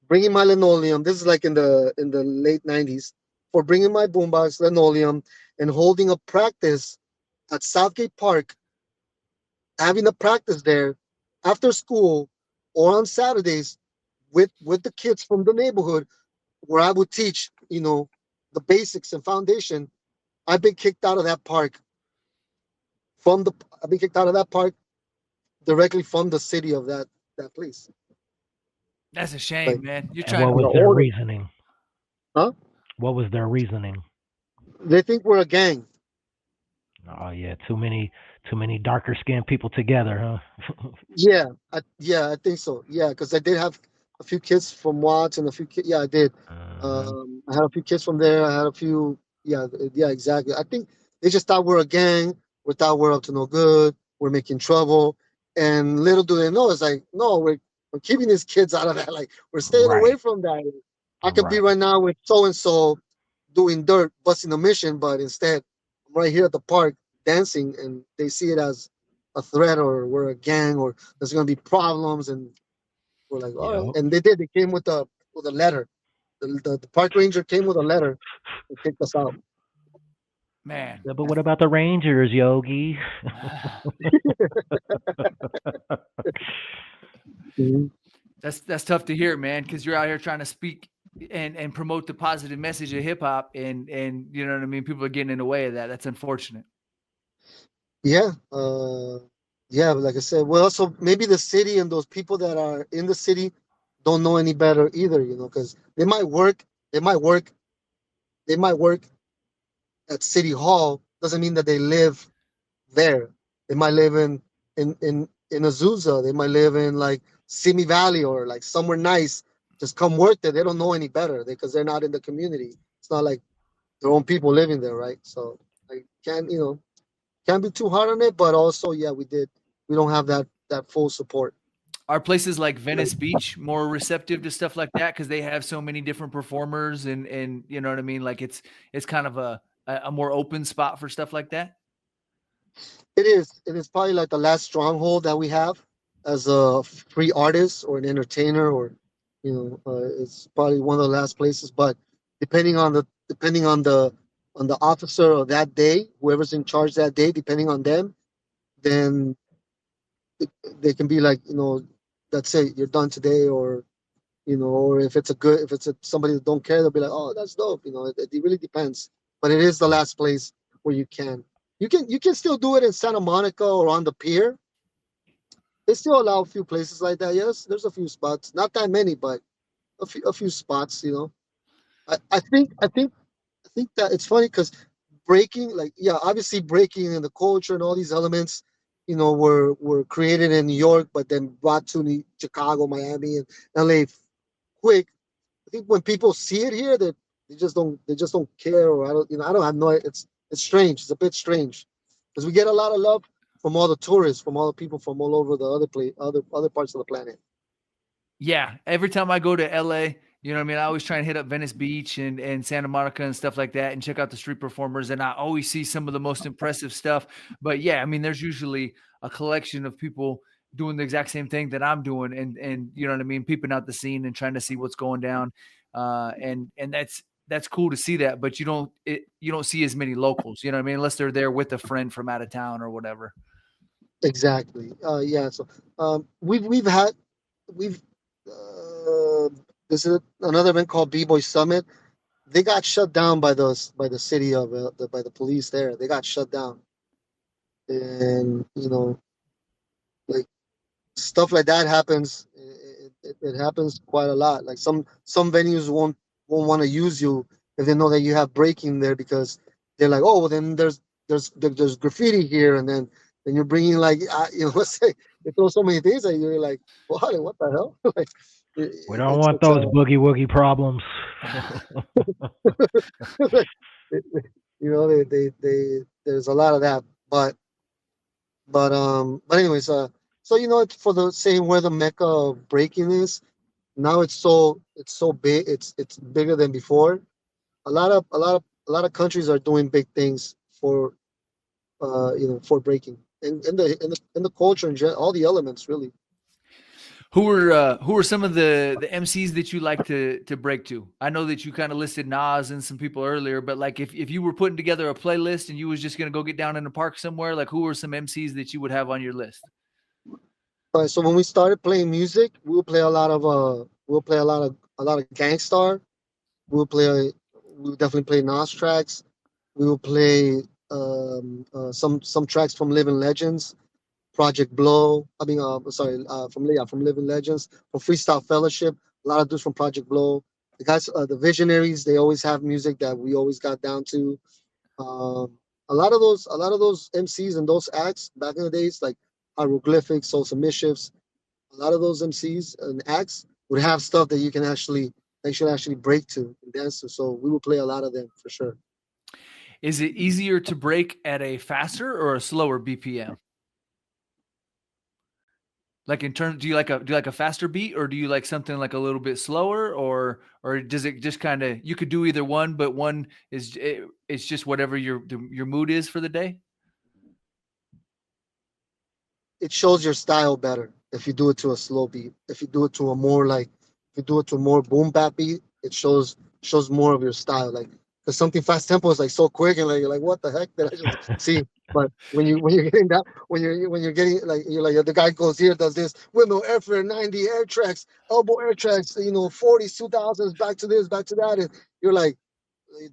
bringing my linoleum. This is like in the late '90s, for bringing my boombox, linoleum, and holding a practice at Southgate Park, having a practice there after school or on Saturdays with the kids from the neighborhood, where I would teach, the basics and foundation. I've been kicked out of that park from the. I've been kicked out of that park directly from the city of that place. That's a shame, Like, man. You're And trying what to. the was their order, reasoning? huh? What was their reasoning? They think we're a gang. Oh yeah, too many darker skinned people together, huh? Yeah, I think so. Yeah, because I did have a few kids from Watts and a few kids. Yeah, I did. Hmm. I had a few kids from there. I had a few. Yeah, yeah, exactly. I think they just thought we're a gang. We thought we're up to no good. We're making trouble. And little do they know, it's like, no, we're keeping these kids out of that. Like, we're staying away Right, from that. I could be right. right now with so and so doing dirt, busting a mission, but instead I'm right here at the park dancing, and they see it as a threat, or we're a gang, or there's gonna be problems, and we're like, all right. Yep. And they did. They came with a letter. The park ranger came with a letter and kicked us out. Man, Yeah, but what about the Rangers, Yogi? Mhm. that's tough to hear, man, because you're out here trying to speak and promote the positive message of hip hop, and you know what I mean. People are getting in the way of that. That's unfortunate. Yeah, yeah. But like I said, well, also maybe the city and those people that are in the city don't know any better either. Because they might work, they might work at City Hall. Doesn't mean that they live there. They might live in Azusa. They might live in like Simi Valley, or like somewhere nice. Just come work there. They don't know any better because they're not in the community. It's not like their own people living there, right? So I can't be too hard on it. But also, yeah, we don't have that full support. Are places like Like, Venice Beach more receptive to stuff like that because they have so many different performers and you know what I mean? Like it's kind of a more open spot for stuff like that. it is probably like the last stronghold that we have as a free artist or an entertainer, or it's probably one of the last places. But depending on the officer of that day, whoever's in charge that day, depending on them, then they can be like, that's it, you're done today. Or if it's somebody that don't care, they'll be like, oh, that's dope. It really depends. But it is the last place where you can still do it in Santa Monica or on the pier. They still allow a few places like that. Yes, there's a few spots, not that many, but a few spots. I think that it's funny because breaking, like, yeah, obviously breaking and the culture and all these elements, were created in New York, but then brought to Chicago, Miami, and LA quick. I think when people see it here, that they just don't care, or I don't have no. It's strange. It's a bit strange because we get a lot of love from all the tourists, from all the people from all over the other parts of the planet. Yeah, every time I go to LA, you know what I mean, I always try and hit up Venice Beach and Santa Monica and stuff like that and check out the street performers, and I always see some of the most impressive stuff. But yeah, I mean, there's usually a collection of people doing the exact same thing that I'm doing and you know what I mean, peeping out the scene and trying to see what's going down. And that's cool to see that, but you don't see as many locals, you know what I mean, unless they're there with a friend from out of town or whatever. Exactly. Yeah. So we've uh, this is another event called B-Boy Summit. They got shut down by the city by the police there. They got shut down, and like, stuff like that happens. It happens quite a lot. Like, some venues won't want to use you if they know that you have breaking there, because they're like, oh, well, then there's graffiti here, and then you're bringing, like, let's say they throw so many things at you. You're like, what the hell? Like, We don't it's want it's those boogie woogie problems. like, there's a lot of that. But anyways, so, it's for the saying where the mecca of breaking is. Now it's so big. It's bigger than before. A lot of countries are doing big things for for breaking and in the culture and all the elements really. Who are some of the MCs that you like to break to? I know that you kind of listed Nas and some people earlier, but like if you were putting together a playlist and you was just gonna go get down in the park somewhere, like who are some MCs that you would have on your list? So when we started playing music, we'll play a lot of Gangstar. We'll definitely play Nas tracks. We will play some tracks from Living Legends, Project Blow. I mean, sorry, from Living Legends, from Freestyle Fellowship. A lot of dudes from Project Blow. The guys, the Visionaries, they always have music that we always got down to. Um, a lot of those MCs and those acts back in the days, like Hieroglyphics, Soul Submissives, a lot of those MCs and acts would have stuff that they should actually break to and dance to. So we would play a lot of them for sure. Is it easier to break at a faster or a slower BPM? Like in terms, do you like a faster beat or do you like something like a little bit slower or does it just kind of you could do either one, but one it's just whatever your mood is for the day? It shows your style better if you do it to a slow beat. If you do it to a more like if you do it to a more boom bap beat, it shows more of your style. Like because something fast tempo is like so quick and like you're like, what the heck did I just see? But when you're getting that when you're getting like you're like the guy goes here does this windmill airfare 90 air tracks elbow air tracks 40s 2000s back to that and you're like you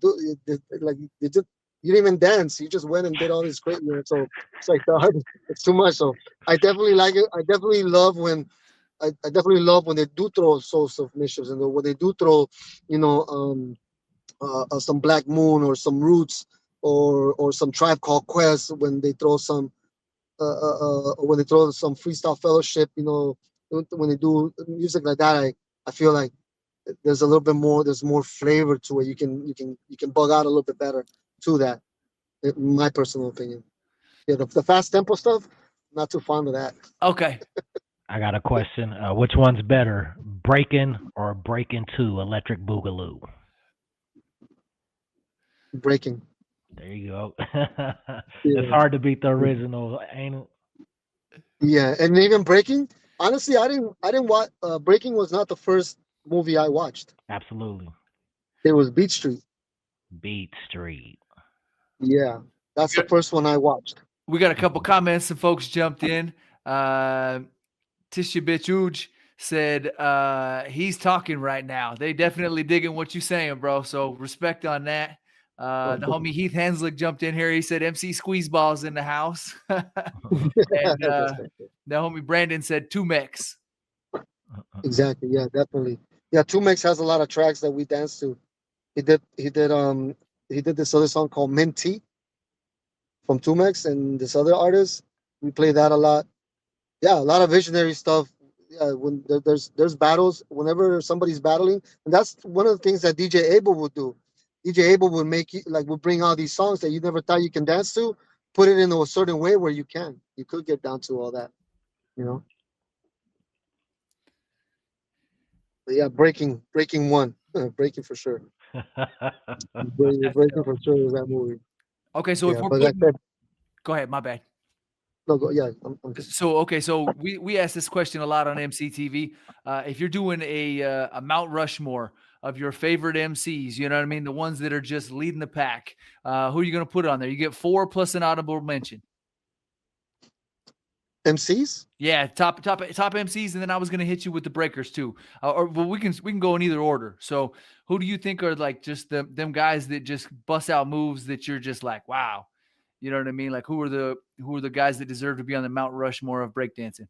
just you didn't even dance. You just went and did all this great. So it's like it's too much. So I definitely like it. I definitely love when they do throw soul submissions and when they do throw, you know, some Black Moon or some Roots or some Tribe Called Quest when they throw some Freestyle Fellowship. When they do music like that, I feel like there's a little bit more. There's more flavor to it. You can bug out a little bit better to that. In my personal opinion. Yeah, the fast tempo stuff, not too fond of that. Okay. I got a question. Which one's better, Breaking or Breaking Two Electric Boogaloo? Breaking. There you go. It's Yeah, hard to beat the original, ain't it? yeah, and even Breaking. Honestly, I didn't watch. Breaking was not the first movie I watched. Absolutely. It was Beat Street. Beat Street. Yeah, We that's the got, first one I watched. we got a couple comments. Some folks jumped in. Tisha Bitch said he's talking right now. They definitely digging what you saying, bro. So respect on that. The homie Heath Hanslick jumped in here. He said MC Squeezeballs in the house. And That's right. the homie Brandon said two mechs. Exactly. Yeah, definitely. Yeah, Tumex has a lot of tracks that we dance to. He did this other song called Minty from Tumex and this other artist. We play that a lot. Yeah, a lot of visionary stuff. Yeah, when there's battles, whenever somebody's battling, and that's one of the things that DJ Abel would do. DJ Abel would make you like would bring out these songs that you never thought you can dance to, put it in a certain way where you could get down to all that, you know. But yeah, breaking one, breaking for sure, breaking, That's breaking dope. for sure was that movie. Okay, so if Yeah, we're but like I putting, said, go ahead, my bad. no, yeah, I'm good. So okay, so we ask this question a lot on MCTV. If you're doing a Mount Rushmore of your favorite MCs, you know what I mean, the ones that are just leading the pack, who are you going to put on there? You get four plus an audible mention. MCs. Yeah, top MCs, and then I was going to hit you with the breakers too. Or well, we can go in either order. So who do you think are like just them guys that just bust out moves that you're just like, wow, you know what I mean? Like who are the guys that deserve to be on the Mount Rushmore of breakdancing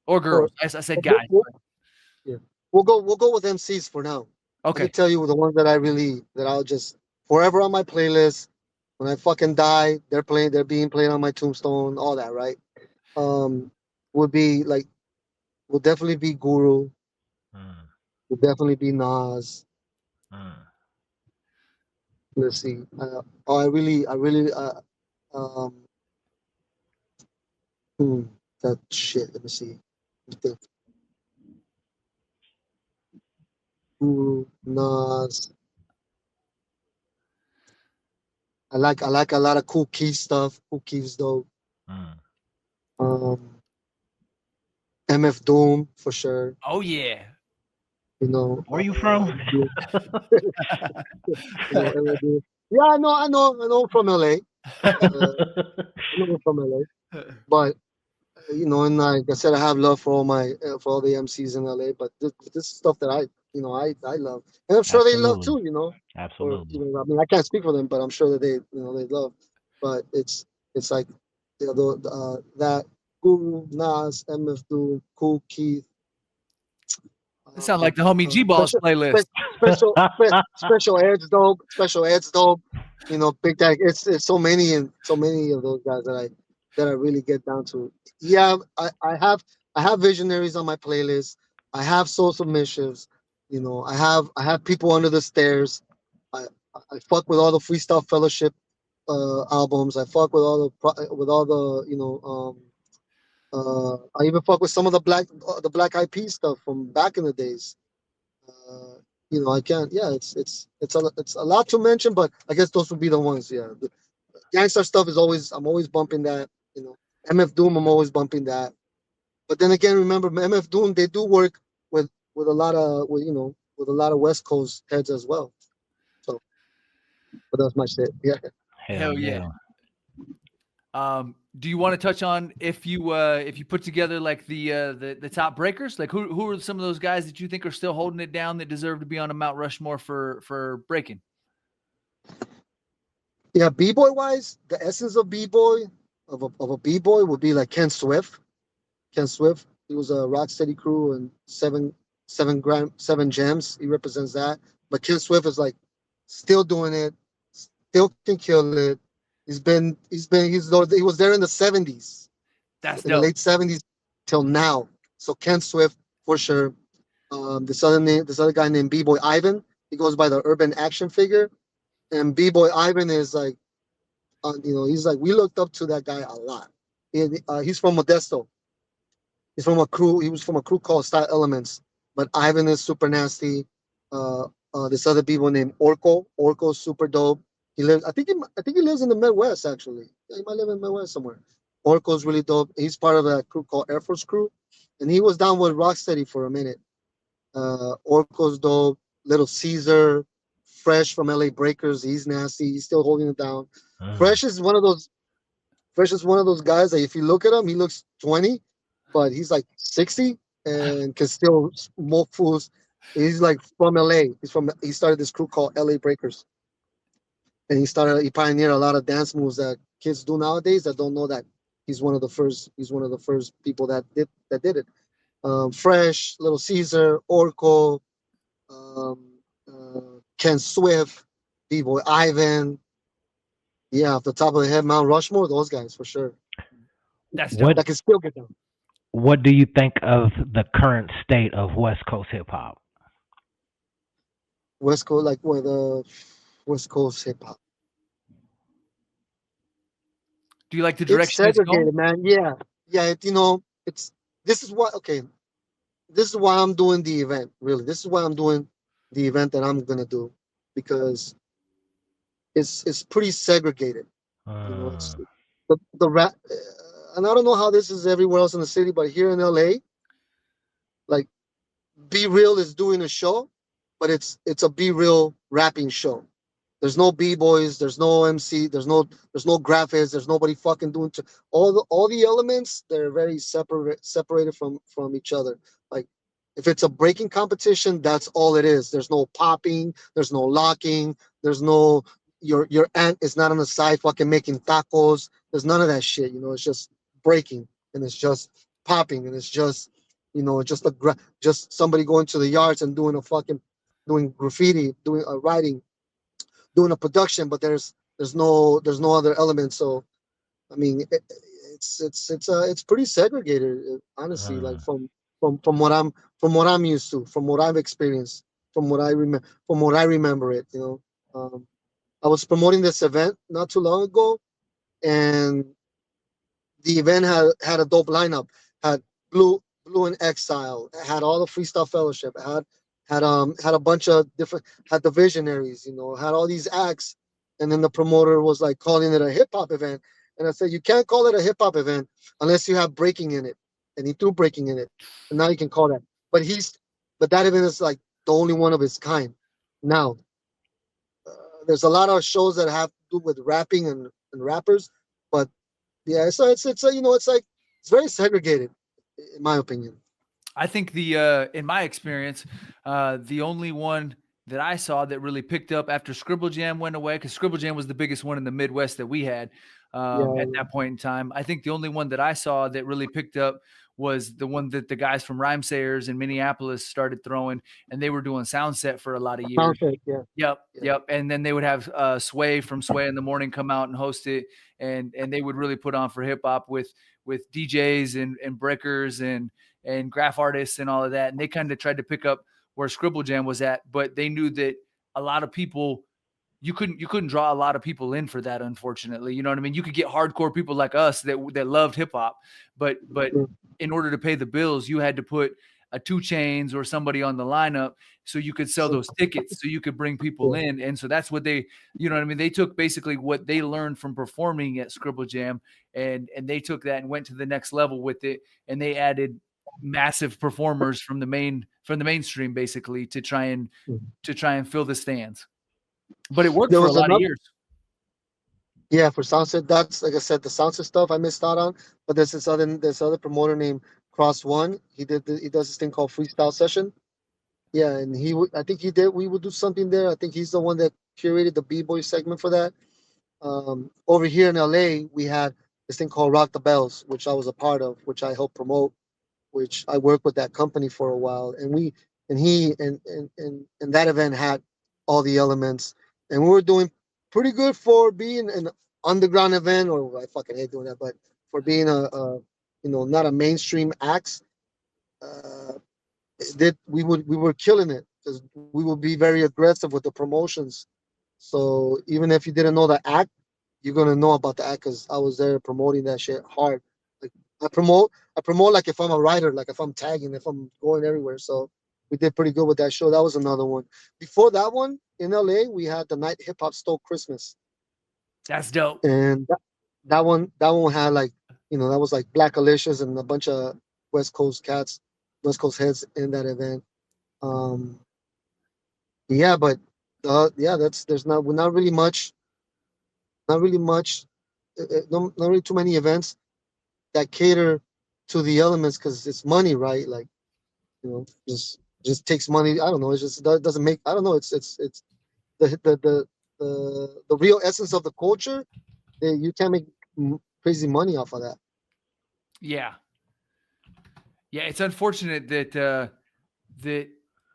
or Or girls? I said we'll, guys. we'll, yeah, we'll go with MCs for now. I can Okay. tell you the ones that I'll just forever on my playlist. When I fucking die, they're being played on my tombstone, all that, right? Um, would be like, will definitely be Guru, Mm, will definitely be Nas. mm. Let's see. I really, um, hmm, that shit. Let me see. Let me think. Guru, Nas. I like a lot of Cool Keith stuff. Cool Keith's dope. Mm. Um, MF Doom for sure. Oh yeah. You know, Where you from? you MF Doom. Yeah, I know from LA. I know from LA. But and like I said, I have love for all the MCs in LA. But this is stuff that I love, and I'm sure they love Absolutely. too. Or Absolutely. I mean, I can't speak for them, but I'm sure that they love. But it's like that Guru, Nas, MF Doom, Cool Keith, That sounds like the homie G Balls special playlist. special Ed's dope, special Ed's dope. Big Tag. It's so many of those guys that I really get down to. Yeah, I have visionaries on my playlist. I have soul submissives. I have people under the stairs. I I fuck with all the Freestyle Fellowship albums. I fuck with all the I even fuck with some of the Black Eyed Peas stuff from back in the days. Uh, I can't. Yeah, it's a lot to mention, but I guess those would be the ones. Yeah, the gangster stuff is always I'm always bumping that. MF Doom, I'm always bumping that. But then again, remember MF Doom, they do work with a lot of West Coast heads as well. So, but that's my shit. Yeah. Hell Hell yeah. yeah. Do you want to touch on if you put together like the top breakers? Like who are some of those guys that you think are still holding it down that deserve to be on a Mount Rushmore for breaking? Yeah, b-boy wise, the essence of b-boy of a b-boy would be like Ken Swift. Ken Swift, he was a Rocksteady crew and seven gems. He represents that. But Ken Swift is like still doing it, still can kill it. He was there in the 70s, That's in the dope. late 70s till now. So Ken Swift for sure. This other guy named B-Boy Ivan. He goes by the Urban Action Figure, and B-Boy Ivan is like, he's like we looked up to that guy a lot. He's from Modesto. He's from a crew. He was from a crew called Style Elements. But Ivan is super nasty. This other people named Orko. Orko's super dope. He lives. I think he lives in the Midwest actually. Yeah, he might live in the Midwest somewhere. Orko's really dope. He's part of a crew called Air Force Crew, and he was down with Rocksteady for a minute. Orko's dope. Little Caesar, Fresh from LA Breakers. He's nasty. He's still holding it down. Mm. Fresh is one of those. Fresh is one of those guys that if you look at him, he looks 20, but he's like 60 and can still smoke fools. He's like from LA. He started this crew called LA Breakers. And he pioneered a lot of dance moves that kids do nowadays that don't know that he's one of the first people that did it. Fresh, Little Caesar, Orko, um, Ken Swift, B-Boy Ivan. Yeah, off the top of the head, Mount Rushmore, those guys for sure. That's What dope. That can still get down. What do you think of the current state of West Coast hip hop? West Coast, like where the West Coast hip hop. Do you like the It's direction it's going? segregated, man. Yeah, yeah. It's this is what okay. This is why I'm doing the event. Really, this is why I'm doing the event that I'm gonna do because it's pretty segregated. It's Mm. the rap, and I don't know how this is everywhere else in the city, but here in LA, like Be Real is doing a show, but it's a Be Real rapping show. There's no b boys. There's no MC. There's no graphics. There's nobody fucking doing all the elements. They're very separated from each other. Like if it's a breaking competition, that's all it is. There's no popping. There's no locking. There's no your aunt is not on the side fucking making tacos. There's none of that shit. It's just breaking and it's just popping and it's just just somebody going to the yards and doing graffiti, doing writing, doing a production, but there's no other element. So I mean, it's pretty segregated, honestly. Like Mm. from what I'm used to, from what I've experienced, from what I remember it. I was promoting this event not too long ago, and the event had a dope lineup. Had Blue in Exile. It had all the Freestyle Fellowship. It had Had a bunch of different, had the visionaries, had all these acts, and then the promoter was like calling it a hip hop event, and I said you can't call it a hip hop event unless you have breaking in it, and he threw breaking in it, and now you can call that. But but that event is like the only one of its kind. Now there's a lot of shows that have to do with rapping and rappers, but yeah, it's like it's very segregated, in my opinion. I think in my experience, the only one that I saw that really picked up after Scribble Jam went away, because Scribble Jam was the biggest one in the Midwest that we had at Yeah, that point in time. I think the only one that I saw that really picked up was the one that the guys from Rhyme Sayers in Minneapolis started throwing, and they were doing sound set for a lot of years. soundtrack, yeah, Yep, yeah. yep. And then they would have Sway from Sway in the Morning come out and host it, and they would really put on for hip hop with DJs and breakers and graph artists and all of that. And they kind of tried to pick up where Scribble Jam was at, but they knew that a lot of people you couldn't draw a lot of people in for that, unfortunately. You know what I mean? You could get hardcore people like us that loved hip hop, but Yeah. in order to pay the bills, you had to put a 2 Chains or somebody on the lineup so you could sell So, those tickets, so you could bring people yeah. in. And so that's what they, you know what I mean? They took basically what they learned from performing at Scribble Jam, and they took that and went to the next level with it, and they added massive performers from the mainstream basically Mhm. to try and fill the stands. But it worked There for a was lot of another, years. yeah, for Sunset. That's like I said, the Sunset stuff I missed out on. But there's other promoter named Cross One. He does this thing called Freestyle Session. Yeah, and I think he did. We would do something there. I think he's the one that curated the B boy segment for that. Over here in LA, we had this thing called Rock the Bells, which I was a part of, which I helped promote, which I worked with that company for a while, and we and he and that event had all the elements, and we were doing pretty good for being an underground event, or I fucking hate doing that, but for being not a mainstream act, uh, that we were killing it because we would be very aggressive with the promotions. So even if you didn't know the act, you're gonna know about the act because I was there promoting that shit hard. Like I promote like if I'm a writer, like if I'm tagging, if I'm going everywhere. So we did pretty good with that show. That was another one. Before that one in LA, we had the night hip hop stole Christmas, That's dope. and that one had like that was like Black Alicious and a bunch of West Coast cats, West Coast heads in that event. Um, yeah, but yeah, that's there's not really much, not really much, not really too many events that cater to the elements because it's money, right? Like just takes money. I don't know. It just doesn't make. I don't know. It's the real essence of the culture. You can't make crazy money off of that. Yeah. Yeah, it's unfortunate that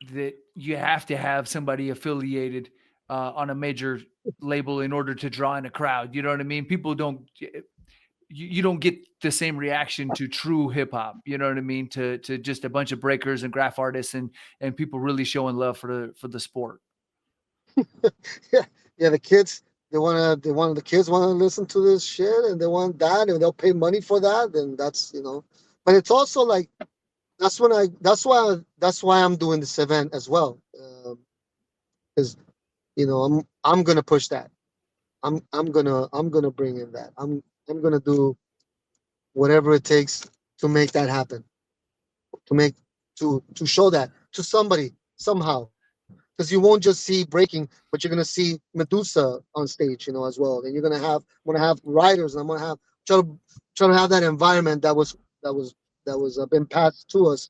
that you have to have somebody affiliated on a major label in order to draw in a crowd. You know what I mean? People don't you don't get the same reaction to true hip hop. You know what I mean? To just a bunch of breakers and graph artists and people really showing love for the sport. Yeah, yeah. The kids the kids want to listen to this shit and they want that and they'll pay money for that. And that's. But it's also like that's why I'm doing this event as well. Because I'm gonna push that. I'm gonna bring in that. I'm gonna do whatever it takes to make that happen. To make to show that to somebody somehow. Because you won't just see breaking, but you're gonna see Medusa on stage, as well. And I'm gonna have writers, and I'm gonna have try to have that environment that was been passed to us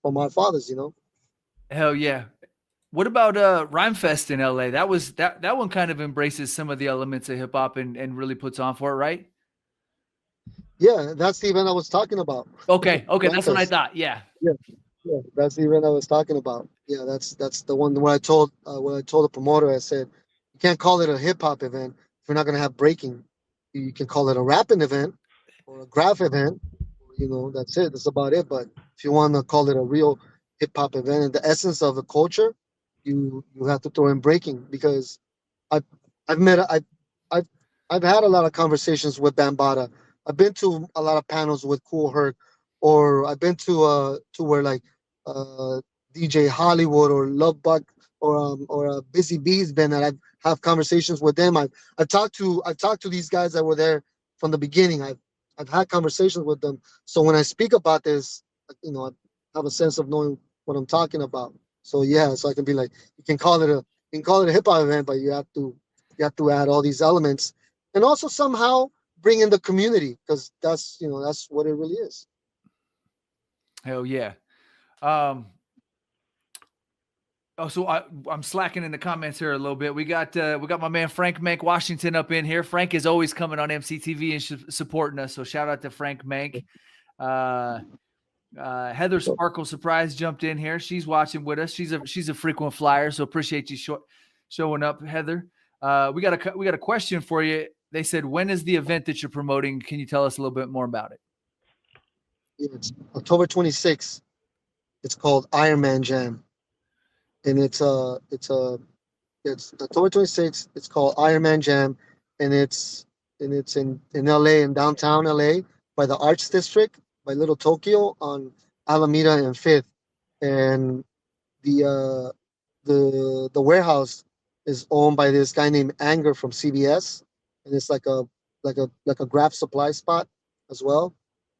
from our fathers. Hell yeah. What about Rhyme Fest in LA? That one kind of embraces some of the elements of hip hop and really puts on for it, right? Yeah, that's the event I was talking about. Okay, okay, that's what I Ramfest. thought. Yeah. Yeah, yeah, that's the event I was talking about. Yeah, that's the one where I told the promoter. I said, you can't call it a hip hop event if you're not gonna have breaking. You can call it a rapping event or a graph event. That's it. That's about it. But if you want to call it a real hip hop event and the essence of the culture, you have to throw in breaking because I I've met I've I've had a lot of conversations with Bambata. I've been to a lot of panels with Cool Herc, or I've been to where like uh DJ Hollywood or Love Bug or a Busy Bees band that I have conversations with them. I've talked to these guys that were there from the beginning. I've had conversations with them. So when I speak about this, I have a sense of knowing what I'm talking about. So yeah, so I can be like, you can call it a hip hop event, but you have to add all these elements and also somehow bring in the community because that's what it really is. Hell yeah. Um, so I'm slacking in the comments here a little bit. We got my man Frank Mank Washington up in here. Frank is always coming on EmceeTV and supporting us. So shout out to Frank Mank. Heather Sparkle Surprise jumped in here. She's watching with us. She's a frequent flyer, so appreciate you showing up, Heather. We got a question for you. They said, when is the event that you're promoting? Can you tell us a little bit more about it? Yeah, it's October 26th. It's called Iron Man Jam, and it's October 26th. It's called Iron Man Jam, and it's in LA, in downtown LA, by the Arts District, by Little Tokyo on Alameda and Fifth, and the the warehouse is owned by this guy named Anger from CBS, and it's like a graph supply spot as well.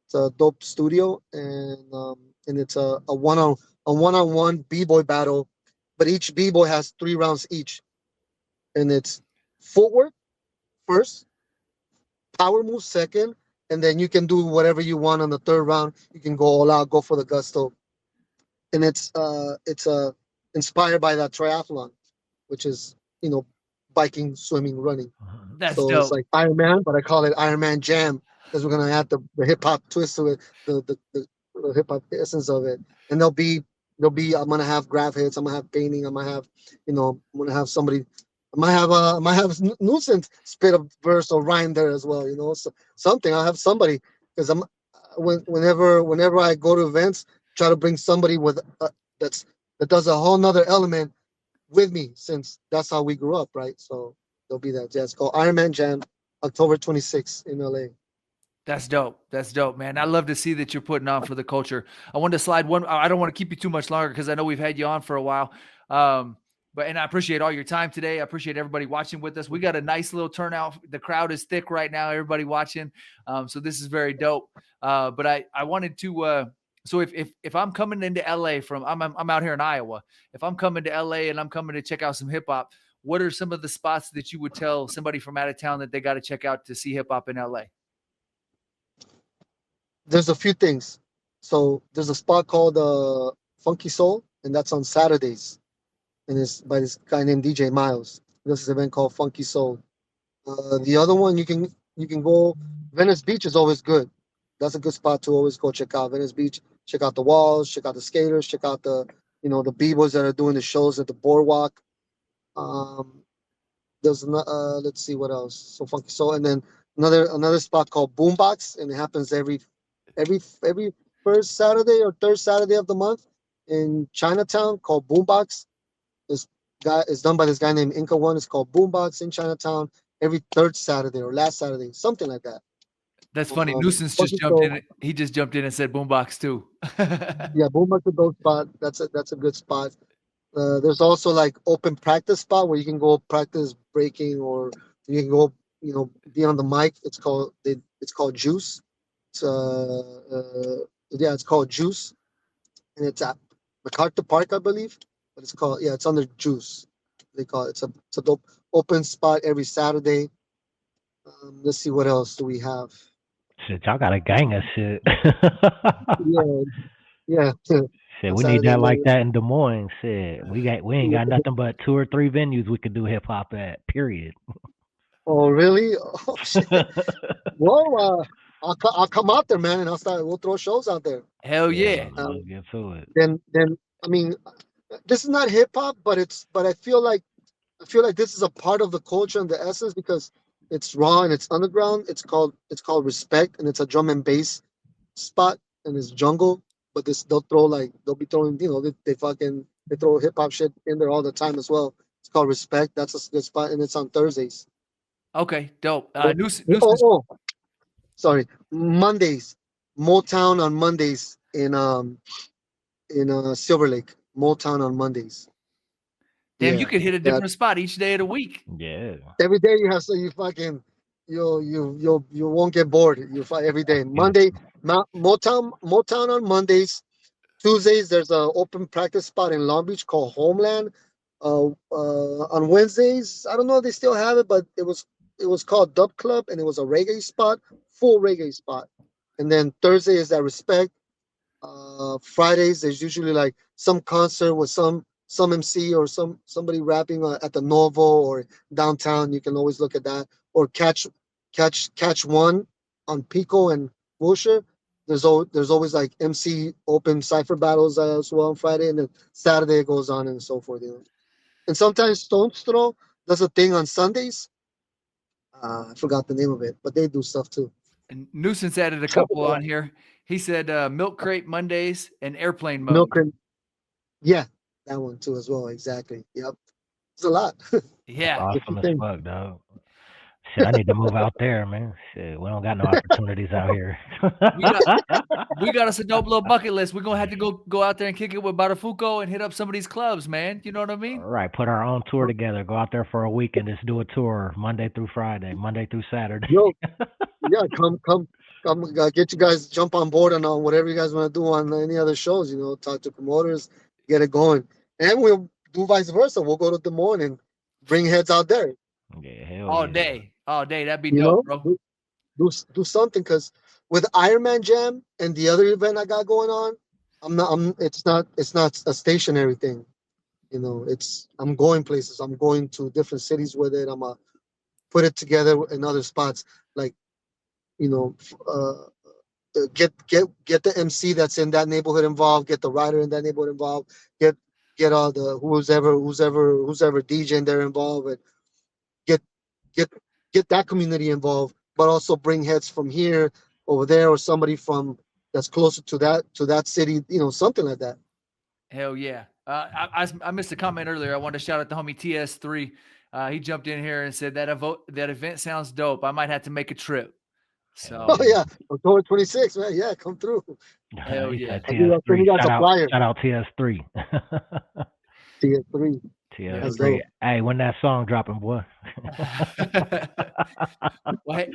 It's a dope studio, and it's a one-on-one b-boy battle, but each b-boy has 3 rounds each, and it's footwork first, power move second, and then you can do whatever you want on the third round. You can go all out, go for the gusto, and it's inspired by that triathlon, which is biking, swimming, running. That's So dope. it's like Iron Man, but I call it Iron Man Jam because we're gonna add the hip hop twist to it, the hip hop essence of it. And there'll be I'm gonna have graph hits, I'm gonna have painting, I'm gonna have I'm gonna have somebody. I might have nuisance spit a verse or rhyme there as well. So something. I'll have somebody because whenever I go to events, try to bring somebody with that does a whole nother element with me since that's how we grew up, right? So there'll be that. Yeah, it's called Iron Man Jam, October 26th in LA. That's dope. That's dope, man. I love to see that you're putting on for the culture. I wanted to slide one. I don't want to keep you too much longer because I know we've had you on for a while. And I appreciate all your time today. I appreciate everybody watching with us. We got a nice little turnout. The crowd is thick right now. Everybody watching. So this is very dope. But I wanted to. So if I'm coming into LA I'm out here in Iowa. If I'm coming to LA and I'm coming to check out some hip hop, what are some of the spots that you would tell somebody from out of town that they got to check out to see hip hop in LA? There's a few things. So there's a spot called Funky Soul, and that's on Saturdays, and it's by this guy named DJ Miles. This is an event called Funky Soul. The other one you can go. Venice Beach is always good. That's a good spot to always go check out. Venice Beach. Check out the walls. Check out the skaters. Check out the b-boys that are doing the shows at the boardwalk. Um, let's see what else. So Funky Soul, and then another spot called Boombox, and it happens every first Saturday or third Saturday of the month in Chinatown, called Boombox. This guy is done by this guy named Inca One. It's called Boombox in Chinatown every third Saturday or last Saturday, something like that. That's funny. Nuisance just Funky jumped Soul, in. He just jumped in and said boombox too. yeah, Boombox is a dope spot. That's a good spot. There's also like open practice spot where you can go practice breaking, or you can go be on the mic. It's called Juice. It's called Juice, and it's at MacArthur Park, I believe. But it's under Juice. They call it. It's a dope open spot every Saturday. Let's see, what else do we have? Shit, y'all got a gang of shit. Yeah, yeah. Shit, On we need Saturday that like morning. that in Des Moines. Shit, we ain't got nothing but 2 or 3 venues we could do hip hop at. Period. Oh, really? Oh, shit. Well, I'll come out there, man, and we'll throw shows out there. Hell Yeah, yeah. let's get to it. Then I mean, this is not hip hop, but I feel like this is a part of the culture and the essence because it's raw and it's underground. It's called Respect, and it's a drum and bass spot, and it's jungle. But they'll be throwing, they throw hip hop shit in there all the time as well. It's called Respect. That's a good spot, and it's on Thursdays. Okay, dope. Oh, Nuisance. sorry, Mondays, Motown on Mondays in Silver Lake. Motown on Mondays. Damn, you Yeah, could hit a that different spot each day of the week. Yeah. every day you have so you fucking you won't get bored. You fight every day. Monday, Motown on Mondays. Tuesdays there's a open practice spot in Long Beach called Homeland. On Wednesdays, I don't know if they still have it, but it was called Dub Club, and it was a reggae spot, full reggae spot. And then Thursday is at Respect. Fridays there's usually like some concert with some MC or somebody rapping at the Novo or downtown. You can always look at that or catch one on Pico and Wilshire. There's always like MC open cipher battles as well on Friday, and then Saturday it goes on and so forth. And sometimes Stone's Throw does a thing on Sundays. I forgot the name of it, but they do stuff too. And Nuisance added a couple on here. He said Milk Crate Mondays and Airplane Mode. Milk and yeah, that one too as well. Exactly. Yep. It's a lot. Yeah. Awesome as fuck, dog. Shit, I need to move out there, man. Shit, we don't got no opportunities out here. We got us a dope little bucket list. We're gonna have to go out there and kick it with Barafuco and hit up some of these clubs, man. You know what I mean? All right, put our own tour together. Go out there for a week and just do a tour Monday through Friday, Monday through Saturday. Yo, yeah, come, get you guys jump on board on whatever you guys want to do on any other shows. Talk to promoters, get it going, and we'll do vice versa. We'll go to Des Moines and bring heads out there. Yeah, hell All yeah. day. That'd be You dope, know, bro. do something because with Iron Man Jam and the other event I got going on, it's not a stationary thing. I'm going places. I'm going to different cities with it. I'm put it together in other spots. Like, get the MC that's in that neighborhood involved. Get the rider in that neighborhood involved. Get all the who's ever DJing there involved, and get get get that community involved. But also bring heads from here over there, or somebody from that's closer to that city. Something like that. Hell yeah. I missed a comment earlier. I wanted to shout out the homie TS3. He jumped in here and said that event sounds dope. I might have to make a trip. So Oh yeah, October 26th, man. Yeah, come through. Hell He yeah. said TS3. Got a flyer. Shout out TS3. TS3. TS3. Hey, when that song dropping, boy? Well,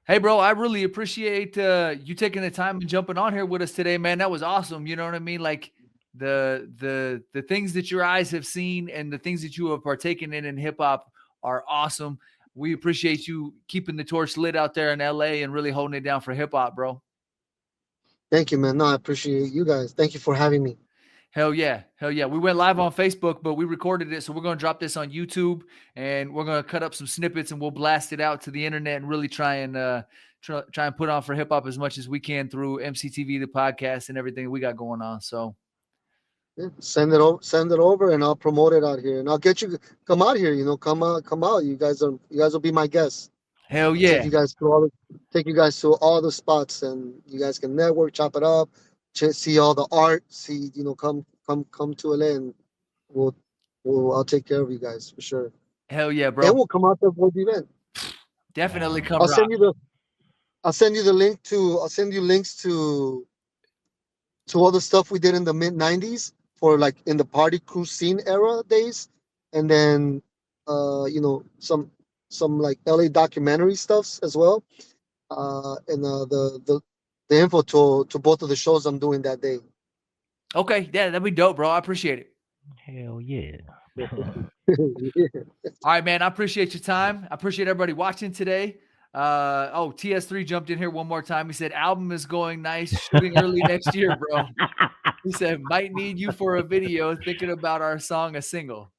hey, bro, I really appreciate you taking the time and jumping on here with us today, man. That was awesome. You know what I mean? Like the things that your eyes have seen and the things that you have partaken in hip hop are awesome. We appreciate you keeping the torch lit out there in LA and really holding it down for hip hop, bro. Thank you, man. No, I appreciate you guys. Thank you for having me. Hell yeah. We went live on Facebook, but we recorded it. So we're going to drop this on YouTube and we're going to cut up some snippets and we'll blast it out to the internet and really try and put on for hip hop as much as we can through EmceeTV, the podcast, and everything we got going on. So Yeah, send it over, and I'll promote it out here, and I'll get you come out here. Come out. You guys will be my guests. hell yeah. Take you guys to all the spots, and you guys can network, chop it up, see all the art. See, come to LA, and I'll take care of you guys for sure. Hell yeah, bro. And we'll come out there for the event. Definitely come. I'll send you links to all the stuff we did in the mid '90s for like in the party crew scene era days, and then some like LA documentary stuffs as well, and the info to both of the shows I'm doing that day. Okay, yeah, that'd be dope, bro. I appreciate it. Hell yeah. All right, man. I appreciate your time. I appreciate everybody watching today. TS3 jumped in here one more time. He said, album is going nice, shooting early next year, bro. He said, might need you for a video, thinking about our song, a single.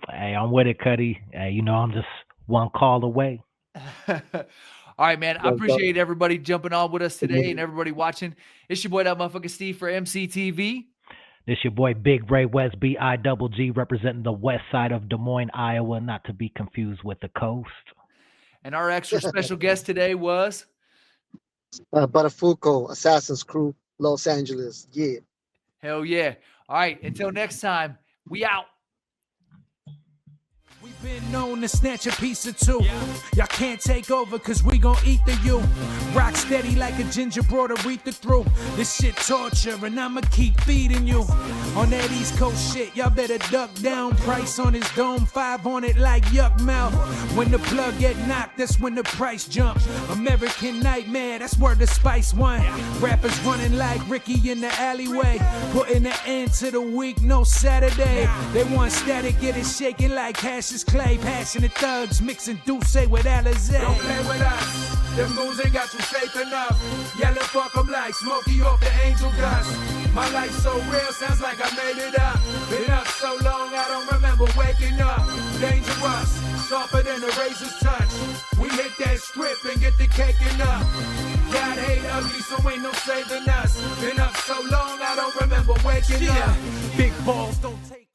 Hey, I'm with it, Cuddy. Hey, I'm just one call away. All right, man. I appreciate everybody jumping on with us today and everybody watching. It's your boy, that motherfucker Steve for EmceeTV. This your boy, Big Ray West, BIGG, representing the west side of Des Moines, Iowa, not to be confused with the coast. And our extra special guest today was Barafuco, Assassin's Crew, Los Angeles. Yeah. Hell yeah. All right. Until next time, we out. Been known to snatch a piece or two. Y'all can't take over cause we gon' eat the you. Rock steady like a ginger brought Aretha through. This shit torture and I'ma keep feeding you. On that East Coast shit, y'all better duck down. Price on his dome, 5 on it like yuck mouth. When the plug get knocked, that's when the price jump. American Nightmare, that's where the Spice won. Rappers running like Ricky in the alleyway. Putting an end to the week, no Saturday. They want static, get it shaking like Cassius Clay. Passionate thugs mixing Douce with Alizé. Don't play with us, them moves ain't got you safe enough. Yelling fuck 'em like Smokey off the angel dust. My life so real, sounds like I made it up. Been up so long, I don't remember waking up. Dangerous, sharper than a razor's touch. We hit that strip and get the caking up. God hate ugly, so ain't no saving us. Been up so long, I don't remember waking up. Big balls don't take